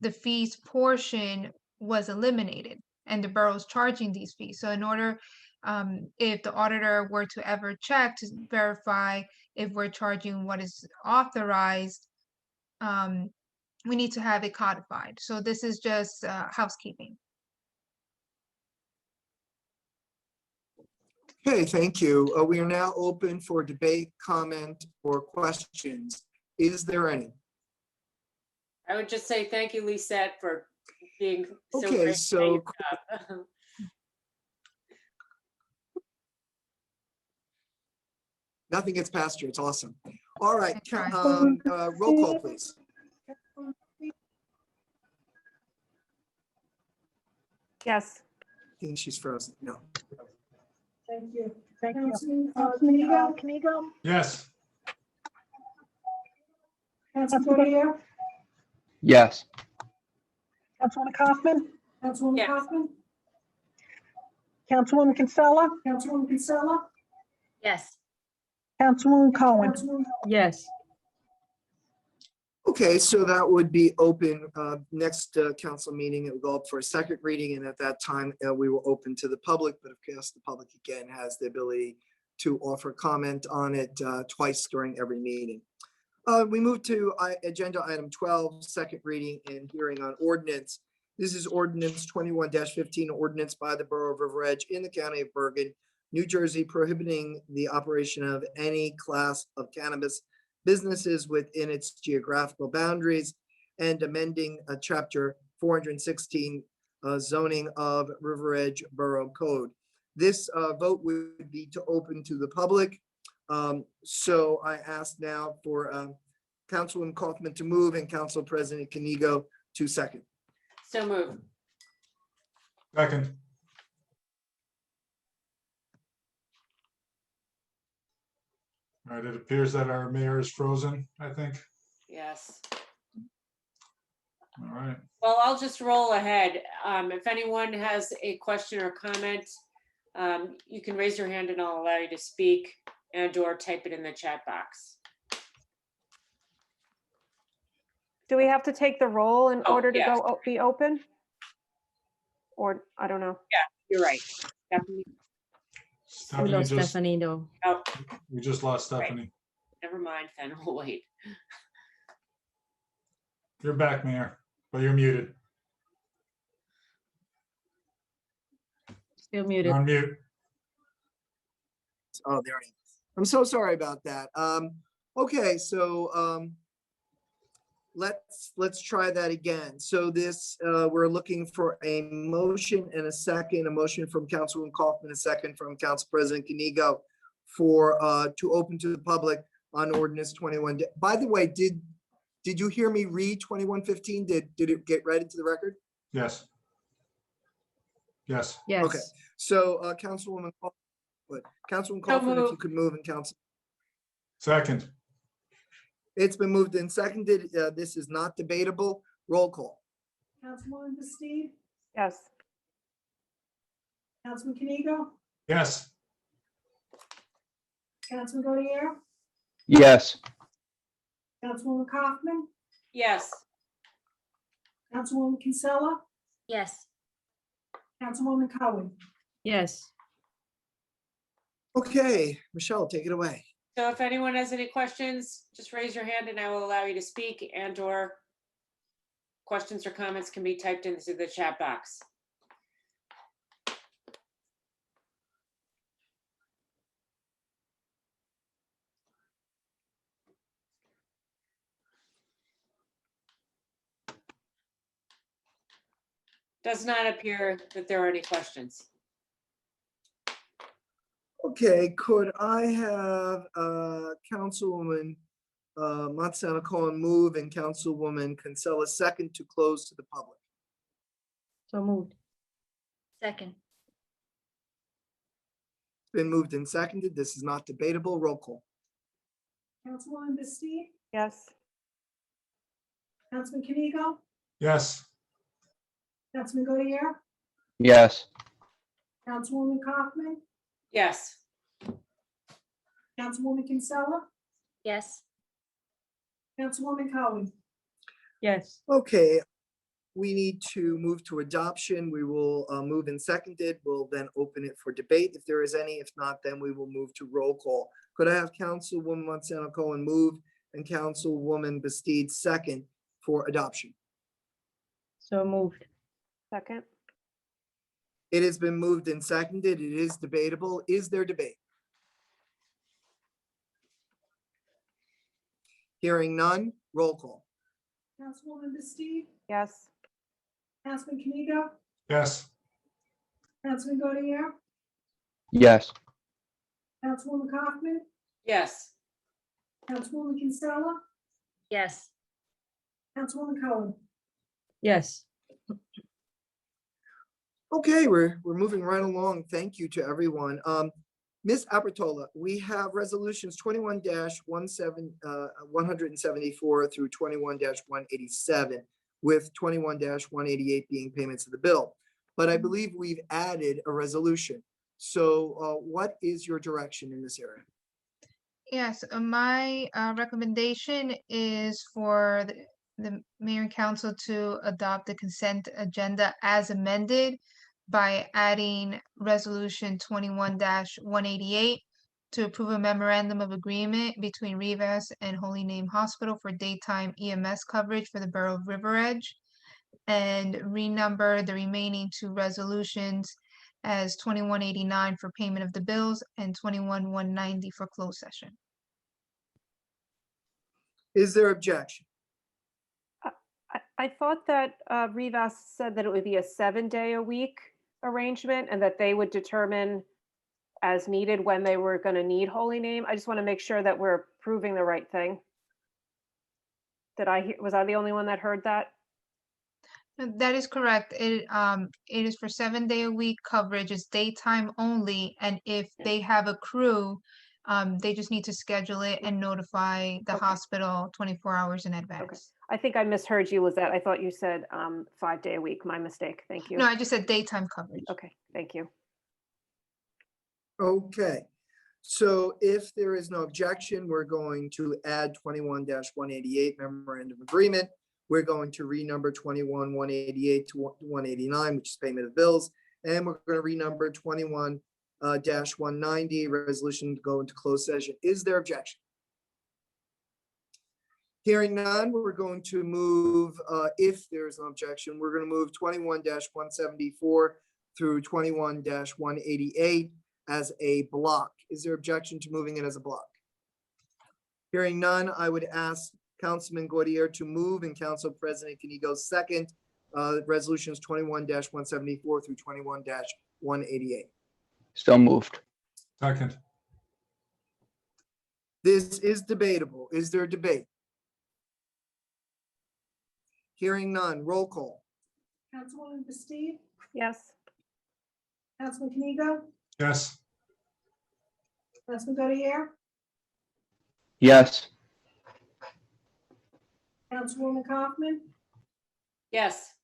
the fees portion was eliminated and the borough's charging these fees. So in order, if the auditor were to ever check to verify if we're charging what is authorized, we need to have it codified. So this is just housekeeping. Okay, thank you. We are now open for debate, comment, or questions. Is there any? I would just say thank you, Lisette, for being so Okay, great. so nothing gets past you. It's awesome. All right, roll call, please. Yes. I think she's frozen. No. Thank you. Thank you. Kamigo, Yes. Councilman Gaudier, Yes. Councilwoman Kaufman, Councilwoman Yes. Kaufman, Councilwoman Kinsella, Councilwoman Kinsella, Yes. Councilwoman Cohen. Yes. Okay, so that would be open next council meeting. It will go up for a second reading, and at that time, we will open to the public. But of course, the public again has the ability to offer comment on it twice during every meeting. We move to agenda item 12, second reading and hearing on ordinance. This is ordinance 21-15, ordinance by the Borough of River Edge in the County of Bergen, New Jersey, prohibiting the operation of any class of cannabis businesses within its geographical boundaries and amending chapter 416 zoning of River Edge Borough Code. This vote would be to open to the public. So I ask now for Councilwoman Kaufman to move and Council President Kanigo to second. So moved. Second. All right, it appears that our mayor is frozen, I think. Yes. All right. Well, I'll just roll ahead. If anyone has a question or comment, you can raise your hand and I'll allow you to speak and or type it in the chat box. Do we have to take the roll in Oh, order to yes. be open? Or, I don't know. You're right. Stephanie. We Stephanie lost just, Stephanie though. Oh, we just lost Right. Stephanie. never mind then. We'll wait. You're back, Mayor, but you're muted. Still muted. You're on mute. Oh, there he is. I'm so sorry about that. Okay, so let's try that again. So this, we're looking for a motion and a motion from Councilwoman Kaufman, a second from Council President Canigo for, to open to the public on ordinance 21. By the way, did you hear me read 2115? Did it get read into the record? Yes. Yes. Yes. Okay, so Councilwoman Kaufman, if you could move, and Council. Second. It's been moved and seconded. This is not debatable. Roll call. Councilwoman Bastu, Yes. Councilman Kenigo, Yes. Councilman Godier, Yes. Councilwoman Kaufman, Yes. Councilwoman Kinsella, Yes. Councilwoman Cohen. Yes. Okay, Michelle, take it away. So if anyone has any questions, just raise your hand and I will allow you to speak and or questions or comments can be typed into the chat box. Does not appear that there are any questions. Okay, could I have Councilwoman Matsana Cohen move and Councilwoman Kinsella second to close to the public? So moved. Second. Been moved and seconded. This is not debatable. Roll call. Councilwoman Bastu, Yes. Councilman Kenigo, Yes. Councilman Godier, Yes. Councilwoman Kaufman, Yes. Councilwoman Kinsella, Yes. Councilwoman Cohen. Yes. Okay, we need to move to adoption. We will move and seconded. We'll then open it for debate if there is any. If not, then we will move to roll call. Could I have Councilwoman Matsana Cohen move and Councilwoman Bastide second for adoption? So moved. Second. It has been moved and seconded. It is debatable. Is there debate? Hearing none, roll call. Councilwoman Bastu, Yes. Councilman Kenigo, Yes. Councilman Godier, Yes. Councilwoman Kaufman, Yes. Councilwoman Kinsella, Yes. Councilwoman Cohen. Yes. Okay, we're moving right along. Thank you to everyone. Ms. Apertola, we have resolutions 21-174 through 21-187, with 21-188 being payments of the bill. But I believe we've added a resolution. So what is your direction in this area? Yes, my recommendation is for the mayor and council to adopt the consent agenda as amended by adding resolution 21-188 to approve a memorandum of agreement between Rivas and Holy Name Hospital for daytime EMS coverage for the borough of River Edge, and renumber the remaining two resolutions as 2189 for payment of the bills and 21-190 for closed session. Is there objection? I thought that Rivas said that it would be a 7-day-a-week arrangement and that they would determine as needed when they were going to need Holy Name. I just want to make sure that we're proving the right thing. Was I the only one that heard that? That is correct. It is for 7-day-a-week coverage. It's daytime only, and if they have a crew, They just need to schedule it and notify the Okay. hospital 24 hours in advance. I think I misheard you, Lizette. I thought you said 5-day a week. My mistake. Thank you. No, I just said daytime coverage. Okay, thank you. Okay, so if there is no objection, we're going to add 21-188 memorandum agreement. We're going to renumber 21-188 to 189, which is payment of bills. And we're going to renumber 21-190, resolution to go into closed session. Is there objection? Hearing none, we're going to move, if there's no objection, we're going to move 21-174 through 21-188 as a block. Is there objection to moving it as a block? Hearing none, I would ask Councilman Gaudier to move and Council President Kanigo second. Resolutions 21-174 through 21-188. So moved. Second. This is debatable. Is there a debate? Hearing none, roll call. Councilwoman Bastu, Yes. Councilman Kanigo, Yes. Councilman Godier, Yes. Councilwoman Kaufman, Yes.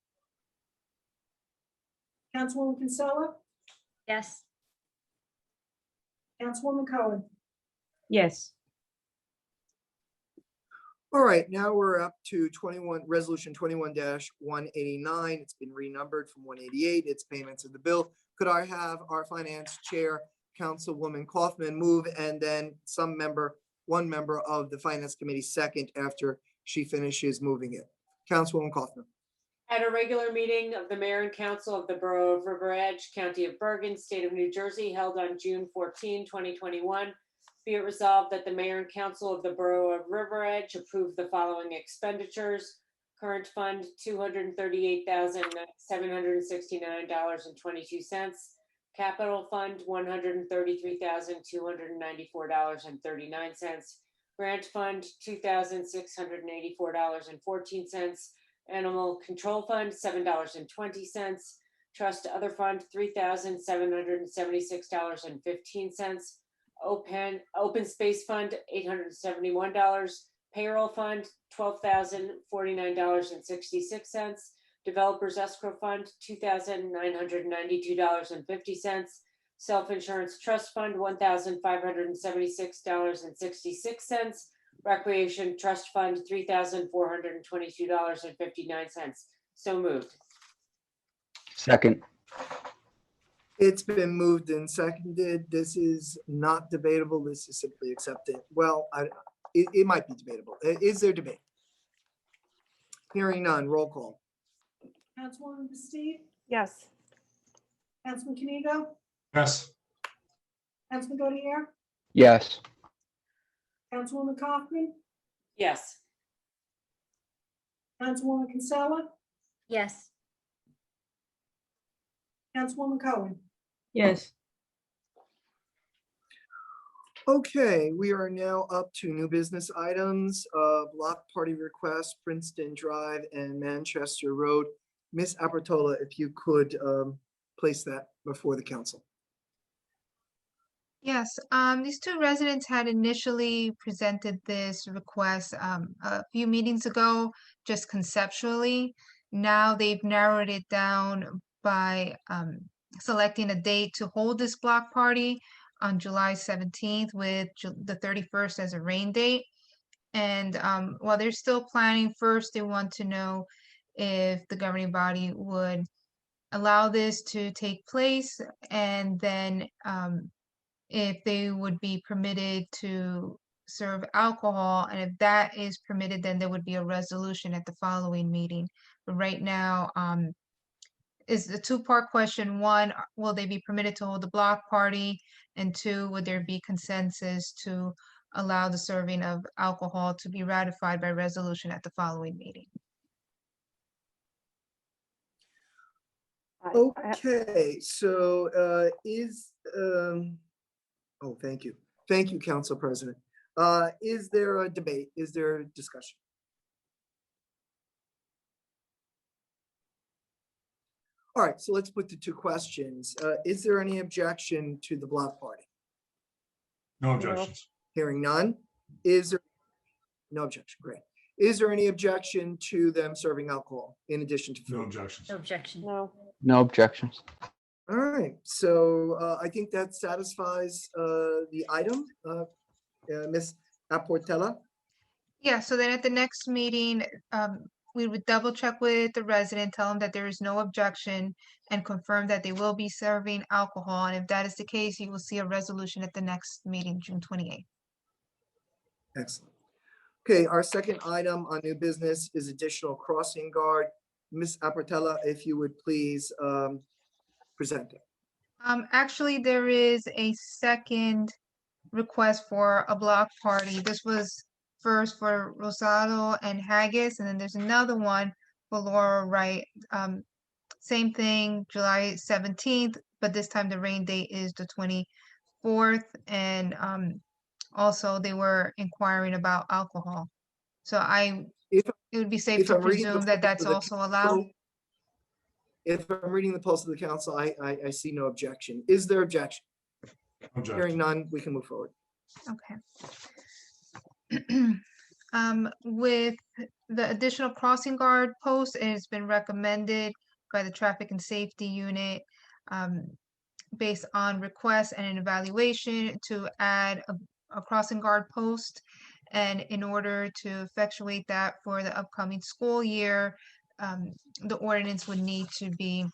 Councilwoman Kinsella, Yes. Councilwoman Cohen. Yes. All right, now we're up to resolution 21-189. It's been renumbered from 188. It's payments of the bill. Could I have our finance chair, Councilwoman Kaufman, move, and then one member of the finance committee second after she finishes moving it. Councilwoman Kaufman. At a regular meeting of the Mayor and Council of the Borough of River Edge, County of Bergen, State of New Jersey, held on June 14, 2021, be it resolved that the Mayor and Council of the Borough of River Edge approve the following expenditures. Current fund, $238,769.22. Capital fund, $133,294.39. Grant fund, $2,684.14. Animal Control Fund, $7.20. Trust Other Fund, $3,776.15. Open Space Fund, $871. Payroll Fund, $12,049.66. Developers Escrow Fund, $2,992.50. Self-Insurance Trust Fund, $1,576.66. Recreation Trust Fund, $3,422.59. So moved. Second. It's been moved and seconded. This is not debatable. This is simply accepted. Well, it might be debatable. Is there debate? Hearing none, roll call. Councilwoman Bastu, Yes. Councilman Kanigo, Yes. Councilman Godier, Yes. Councilwoman Kaufman, Yes. Councilwoman Kinsella, Yes. Councilwoman Cohen. Yes. Okay, we are now up to new business items, block party request, Princeton Drive and Manchester Road. Miss Apertola, if you could place that before the council. Yes, these two residents had initially presented this request a few meetings ago, just conceptually. Now they've narrowed it down by selecting a date to hold this block party on July 17th with the 31st as a rain date. And while they're still planning, first they want to know if the governing body would allow this to take place, and then if they would be permitted to serve alcohol, and if that is permitted, then there would be a resolution at the following meeting. But right now, is the two-part question. One, will they be permitted to hold a block party? And two, would there be consensus to allow the serving of alcohol to be ratified by resolution at the following meeting? Okay, so oh, thank you. Thank you, Council President. Is there a debate? Is there a discussion? All right, so let's put the two questions. Is there any objection to the block party? No objections. Hearing none. Is there, no objection, great. Is there any objection to them serving alcohol in addition to No food? objections. No objection. No. No objections. All right, so I think that satisfies the item. Ms. Aportella? Yeah, so then at the next meeting, we would double check with the resident, tell them that there is no objection, and confirm that they will be serving alcohol. And if that is the case, you will see a resolution at the next meeting, June 28th. Excellent. Okay, our second item on new business is additional crossing guard. Ms. Aportella, if you would please present it. Actually, there is a second request for a block party. This was first for Rosado and Haggis, and then there's another one for Laura Wright. Same thing, July 17th, but this time the rain date is the 24th. And also they were inquiring about alcohol. So If it would be safe if to I'm reading the presume that pulse that's of the also allowed. council- If I'm reading the pulse of the council, I see no objection. Is there objection? Objection. Hearing none, we can move forward. Okay. With the additional crossing guard post, it has been recommended by the Traffic and Safety Unit, based on request and an evaluation to add a crossing guard post. And in order to effectuate that for the upcoming school year, the ordinance would need to be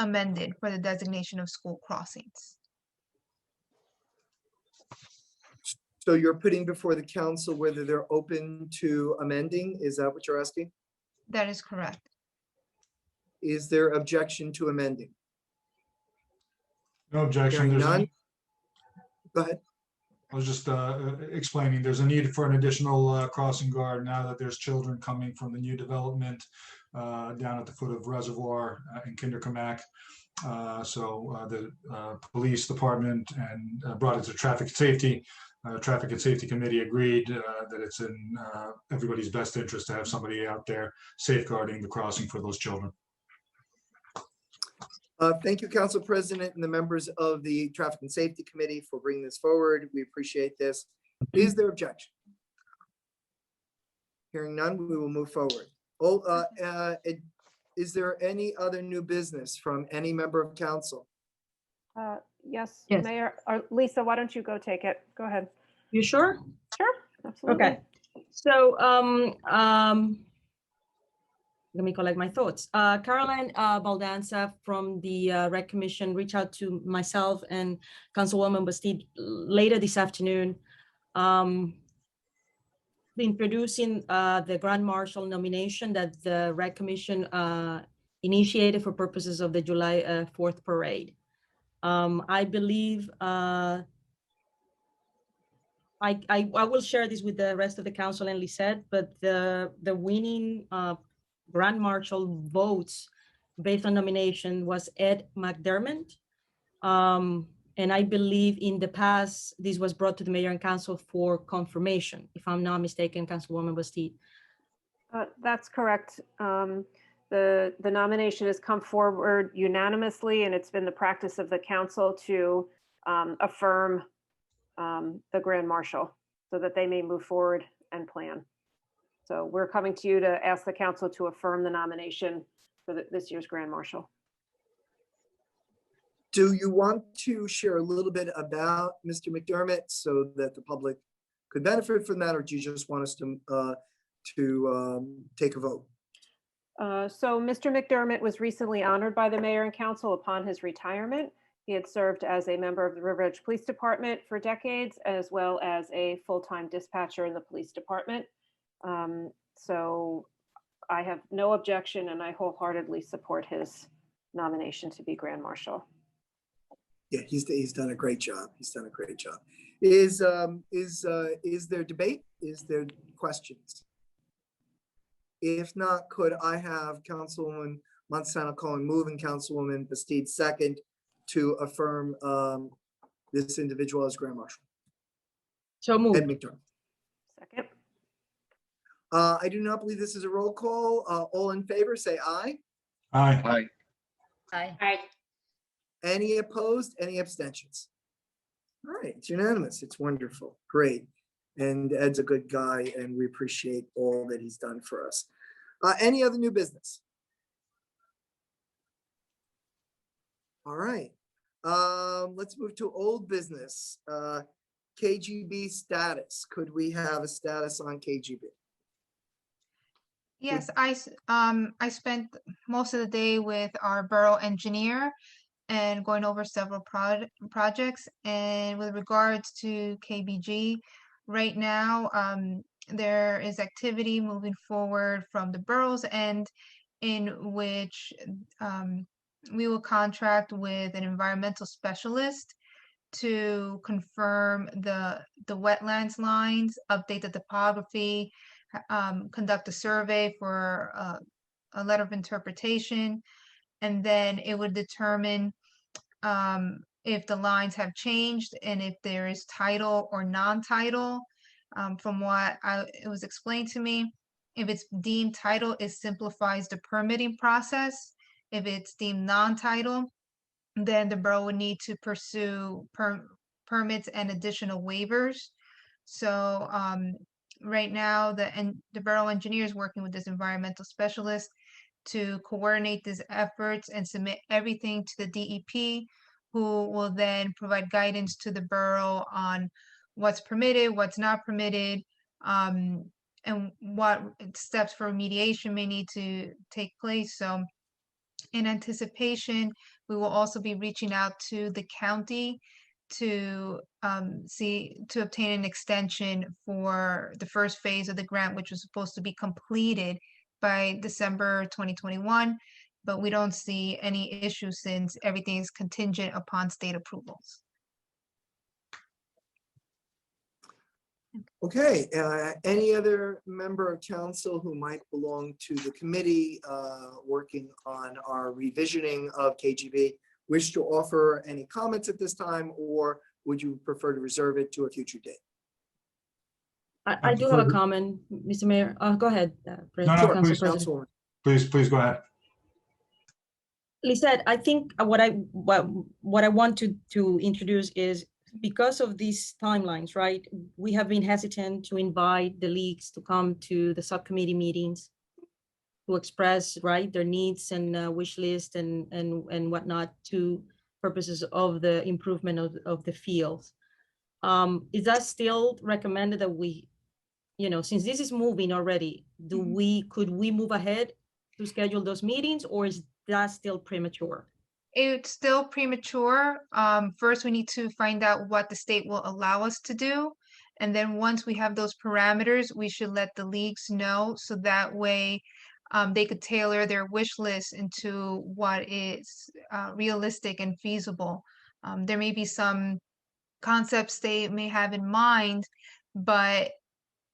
amended for the designation of school crossings. So you're putting before the council whether they're open to amending? Is that what you're asking? That is correct. Is there objection to amending? No objection. Hearing There's a none? need- Go ahead. I was just explaining, there's a need for an additional crossing guard now that there's children coming from the new development down at the foot of Reservoir in Kinderkamak. So the police department and brought it to traffic safety. Traffic and Safety Committee agreed that it's in everybody's best interest to have somebody out there safeguarding the crossing for those children. Thank you, Council President and the members of the Traffic and Safety Committee for bringing this forward. We appreciate this. Is there objection? Hearing none, we will move forward. Is there any other new business from any member of council? Yes, Yes. Mayor, or Lisa, why don't you go take it? Go ahead. You sure? Sure, absolutely. Okay. So, let me collect my thoughts. Caroline Baldanza from the Rec Commission reached out to myself and Councilwoman Bastide later this afternoon, introducing the Grand Marshal nomination that the Rec Commission initiated for purposes of the July 4th parade. I believe I will share this with the rest of the council and Lisette, but the winning Grand Marshal votes based on nomination was Ed McDermott. And I believe in the past, this was brought to the mayor and council for confirmation, if I'm not mistaken, Councilwoman Bastide. That's correct. The nomination has come forward unanimously, and it's been the practice of the council to affirm the Grand Marshal so that they may move forward and plan. So we're coming to you to ask the council to affirm the nomination for this year's Grand Marshal. Do you want to share a little bit about Mr. McDermott so that the public could benefit from that, or do you just want us to take a vote? So Mr. McDermott was recently honored by the mayor and council upon his retirement. He had served as a member of the River Edge Police Department for decades, as well as a full-time dispatcher in the police department. So I have no objection, and I wholeheartedly support his nomination to be Grand Marshal. Yeah, he's done a great job. He's done a great job. Is there debate? Is there questions? If not, could I have Councilwoman Montesano Cohen move and Councilwoman Bastide second to affirm this individual as Grand Marshal? So moved. Ed McDermott. Second. I do not believe this is a roll call. All in favor, say aye. Aye. Aye. Aye. Any opposed? Any abstentions? All right, it's unanimous. It's wonderful. Great. And Ed's a good guy and we appreciate all that he's done for us. Any other new business? All right. Let's move to old business. KGB status. Could we have a status on KGB? Yes, I spent most of the day with our borough engineer and going over several projects. And with regards to KBG, right now, there is activity moving forward from the borough's end in which we will contract with an environmental specialist to confirm the wetlands lines, update the topography, conduct a survey for a letter of interpretation, and then it would determine if the lines have changed and if there is title or non-title. From what it was explained to me, if it's deemed title, it simplifies the permitting process. If it's deemed non-title, then the borough would need to pursue permits and additional waivers. So right now, the borough engineer is working with this environmental specialist to coordinate these efforts and submit everything to the DEP, who will then provide guidance to the borough on what's permitted, what's not permitted, and what steps for remediation may need to take place. So in anticipation, we will also be reaching out to the county to obtain an extension for the first phase of the grant, which was supposed to be completed by December 2021, but we don't see any issues since everything is contingent upon state approvals. Okay, any other member of council who might belong to the committee working on our revisioning of KGB wish to offer any comments at this time, or would you prefer to reserve it to a future date? I do have a comment, Mr. Mayor. Go ahead. No, please, Councilwoman. please go ahead. Lisette, I think what I want to introduce is, because of these timelines, right? We have been hesitant to invite the leagues to come to the subcommittee meetings to express, right, their needs and wish list and whatnot to purposes of the improvement of the fields. Is that still recommended that we, since this is moving already, could we move ahead to schedule those meetings, or is that still premature? It's still premature. First, we need to find out what the state will allow us to do. And then once we have those parameters, we should let the leagues know, so that way they could tailor their wish list into what is realistic and feasible. There may be some concepts they may have in mind, but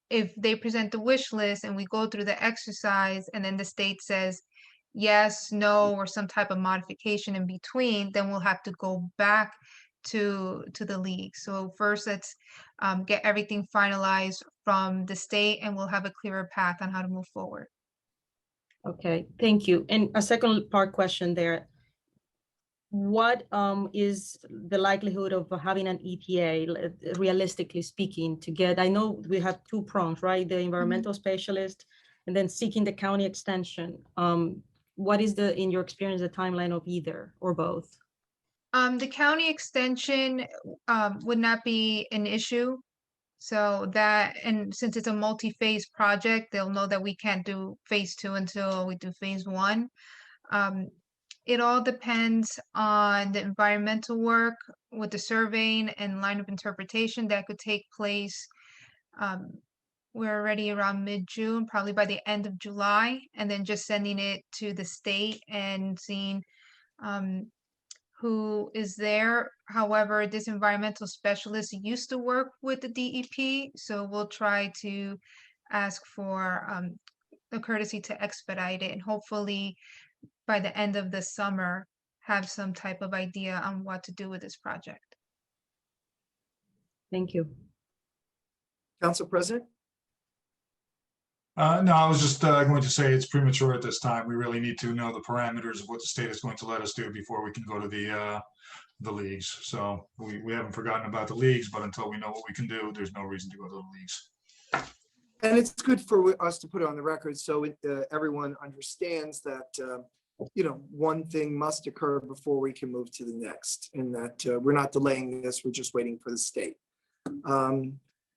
if they present the wish list and we go through the exercise and then the state says yes, no, or some type of modification in between, then we'll have to go back to the league. So first, let's get everything finalized from the state, and we'll have a clearer path on how to move forward. Okay, thank you. And a second part question there. What is the likelihood of having an EPA, realistically speaking, to get, I know we have two prongs, right? The environmental specialist and then seeking the county extension. What is in your experience, the timeline of either or both? The county extension would not be an issue. So that, and since it's a multi-phase project, they'll know that we can't do phase 2 until we do phase 1. It all depends on the environmental work with the surveying and line of interpretation that could take place. We're already around mid-June, probably by the end of July, and then just sending it to the state and seeing who is there. However, this environmental specialist used to work with the DEP, so we'll try to ask for a courtesy to expedite it, and hopefully by the end of the summer have some type of idea on what to do with this project. Thank you. Council President? No, I was just going to say it's premature at this time. We really need to know the parameters of what the state is going to let us do before we can go to the leagues. So we haven't forgotten about the leagues, but until we know what we can do, there's no reason to go to the leagues. And it's good for us to put it on the record so everyone understands that, one thing must occur before we can move to the next, and that we're not delaying this, we're just waiting for the state.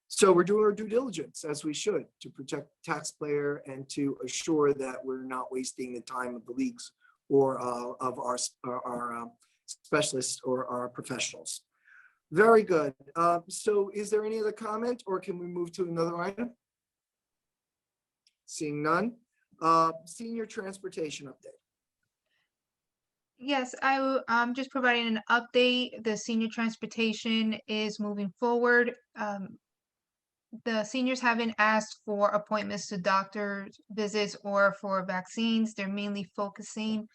So we're doing our due diligence, as we should, to protect taxpayer and to assure that we're not wasting the time of the leagues or of our specialists or our professionals. Very good. So is there any other comment, or can we move to another item? Seeing none. Senior transportation update. Yes, I'm just providing an update. The senior transportation is moving forward. The seniors haven't asked for appointments to doctor's visits or for vaccines. They're mainly focusing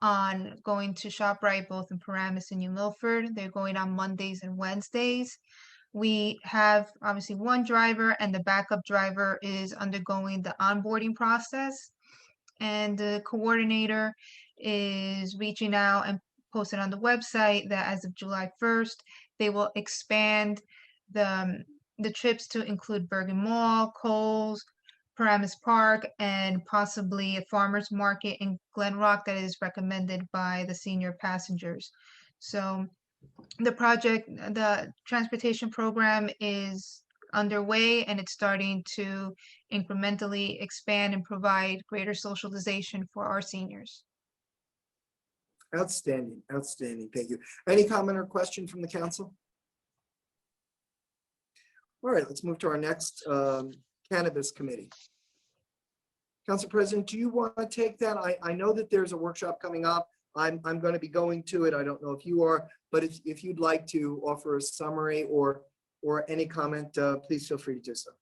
on going to ShopRite, both in Paramus and New Milford. They're going on Mondays and Wednesdays. We have obviously one driver, and the backup driver is undergoing the onboarding process. And the coordinator is reaching out and posted on the website that as of July 1st, they will expand the trips to include Bergen Mall, Kohl's, Paramus Park, and possibly a farmer's market in Glen Rock that is recommended by the senior passengers. So the transportation program is underway, and it's starting to incrementally expand and provide greater socialization for our seniors. Outstanding, outstanding. Thank you. Any comment or question from the council? All right, let's move to our next cannabis committee. Council President, do you want to take that? I know that there's a workshop coming up. I'm going to be going to it. I don't know if you are, but if you'd like to offer a summary or any comment, please feel free to do so.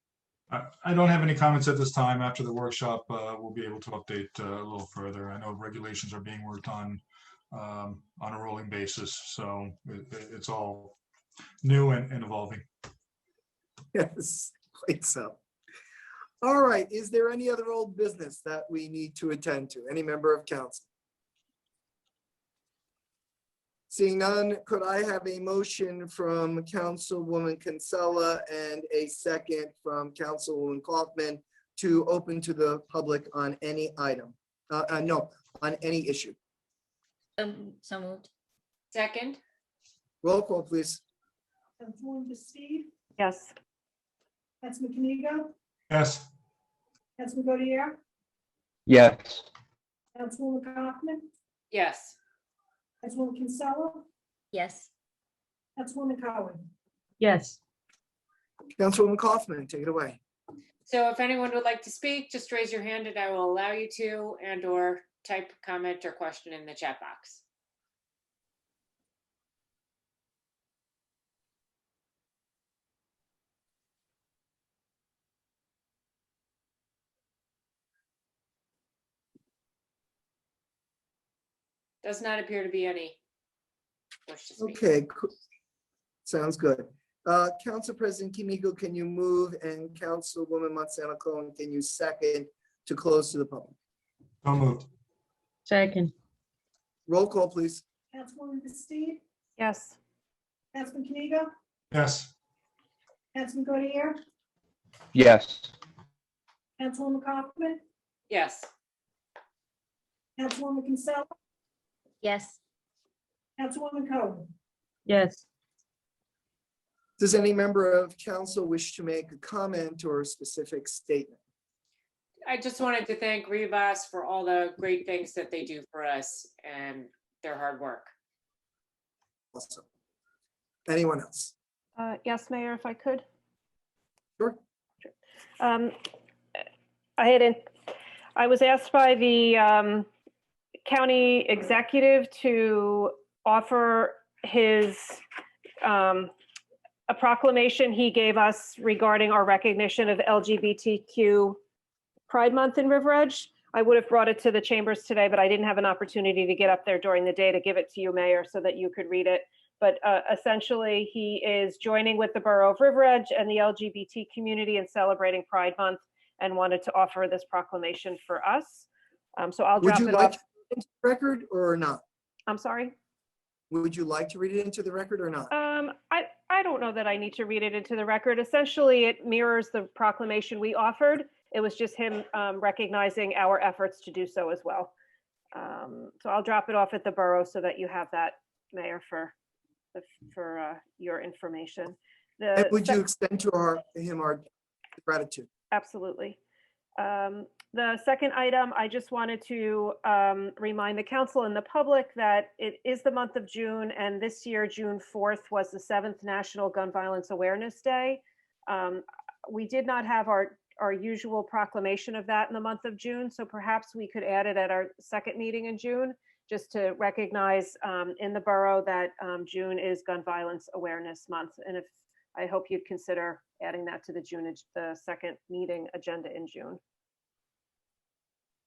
I don't have any comments at this time. After the workshop, we'll be able to update a little further. I know regulations are being worked on a rolling basis, so it's all new and evolving. Yes, quite so. All right, is there any other old business that we need to attend to? Any member of council? Seeing none, could I have a motion from Councilwoman Kinsella and a second from Councilwoman Kaufman to open to the public on any item? No, on any issue. So moved. Second, Roll call, please. Councilwoman Bastu, Yes. Councilman Kamigo, Yes. Councilman Godier, Yes. Councilwoman Kaufman, yes. Councilwoman Kinsella, Yes. Councilwoman Cowan. Yes. Councilwoman Kaufman, take it away. So if anyone would like to speak, just raise your hand and I will allow you to, and/or type comment or question in the chat box. Does not appear to be any wish to speak. Okay, sounds good. Council President Kimigo, can you move, and Councilwoman Monsanto Cohen, can you second to close to the public? So moved. Second. Roll call, please. Councilwoman Bastu, Yes. Councilman Kamigo, Yes. Councilman Godier, Yes. Councilwoman Kaufman, Yes. Councilwoman Kinsella, Yes. Councilwoman Cowan. Yes. Does any member of council wish to make a comment or a specific statement? I just wanted to thank Rivas for all the great things that they do for us and their hard work. Awesome. Anyone else? Yes, Mayor, if I could. Sure. I was asked by the county executive to offer his a proclamation he gave us regarding our recognition of LGBTQ Pride Month in River Edge. I would have brought it to the chambers today, but I didn't have an opportunity to get up there during the day to give it to you, Mayor, so that you could read it. But essentially, he is joining with the Borough of River Edge and the LGBT community in celebrating Pride Month, and wanted to offer this proclamation for us. So I'll Would drop you it like off. into the record or not? I'm sorry? Would you like to read it into the record or not? I don't know that I need to read it into the record. Essentially, it mirrors the proclamation we offered. It was just him recognizing our efforts to do so as well. So I'll drop it off at the borough so that you have that, Mayor, for your information. And would you extend to him our gratitude? Absolutely. The second item, I just wanted to remind the council and the public that it is the month of June, and this year, June 4th, was the 7th National Gun Violence Awareness Day. We did not have our usual proclamation of that in the month of June, so perhaps we could add it at our second meeting in June, just to recognize in the borough that June is Gun Violence Awareness Month. And I hope you'd consider adding that to the second meeting agenda in June.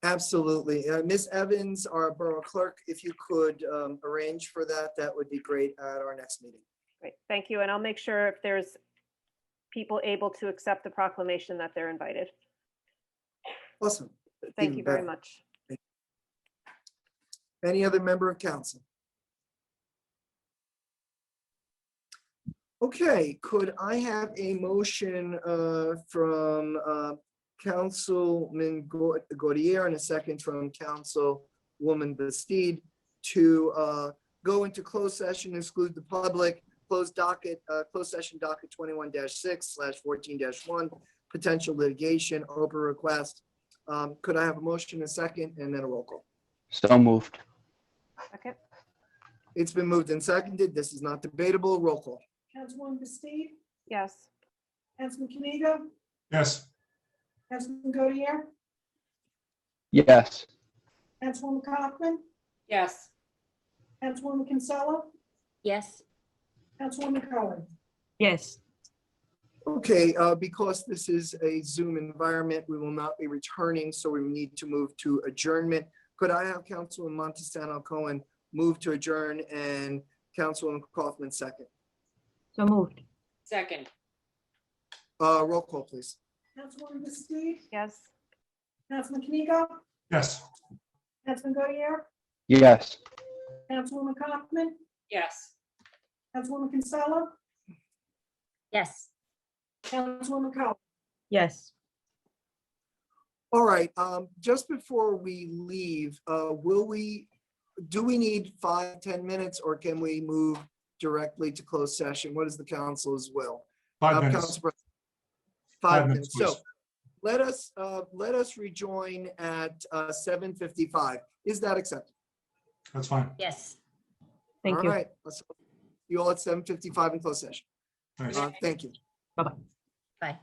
Absolutely. Ms. Evans, our borough clerk, if you could arrange for that, that would be great at our next meeting. Great, thank you. And I'll make sure if there's people able to accept the proclamation that they're invited. Awesome. Thank Even you very better. much. Any other member of council? Okay, could I have a motion from Councilman Gaudier and a second from Councilwoman Bastide to go into closed session, exclude the public, closed session docket 21-6/14-1, potential litigation, open request. Could I have a motion, a second, and then a roll call? So moved. Second. It's been moved and seconded. This is not debatable. Roll call. Councilwoman Bastide, Yes. Councilman Kaniga, Yes. Councilman Godier, Yes. Councilwoman Kaufman, Yes. Councilwoman Kinsella, Yes. Councilwoman Cohen. Yes. Okay, because this is a Zoom environment, we will not be returning, so we need to move to adjournment. Could I have Councilwoman Montesano Cohen move to adjourn and Councilwoman Kaufman second? So moved. Second. Roll call, please. Councilwoman Bastide, Yes. Councilman Kaniga, Yes. Councilman Godier, Yes. Councilwoman Kaufman, Yes. Councilwoman Kinsella, Yes. Councilwoman Cohen. Yes. All right, just before we leave, do we need 5-10 minutes or can we move directly to closed session? What is the council's will? 5 minutes. Council President. 5 5 minutes, minutes. So please. let us rejoin at 7:55. Is that acceptable? That's fine. Yes. Thank All you. right, let's see you all at 7:55 in closed session. Thanks. Thank you. Bye-bye. Bye.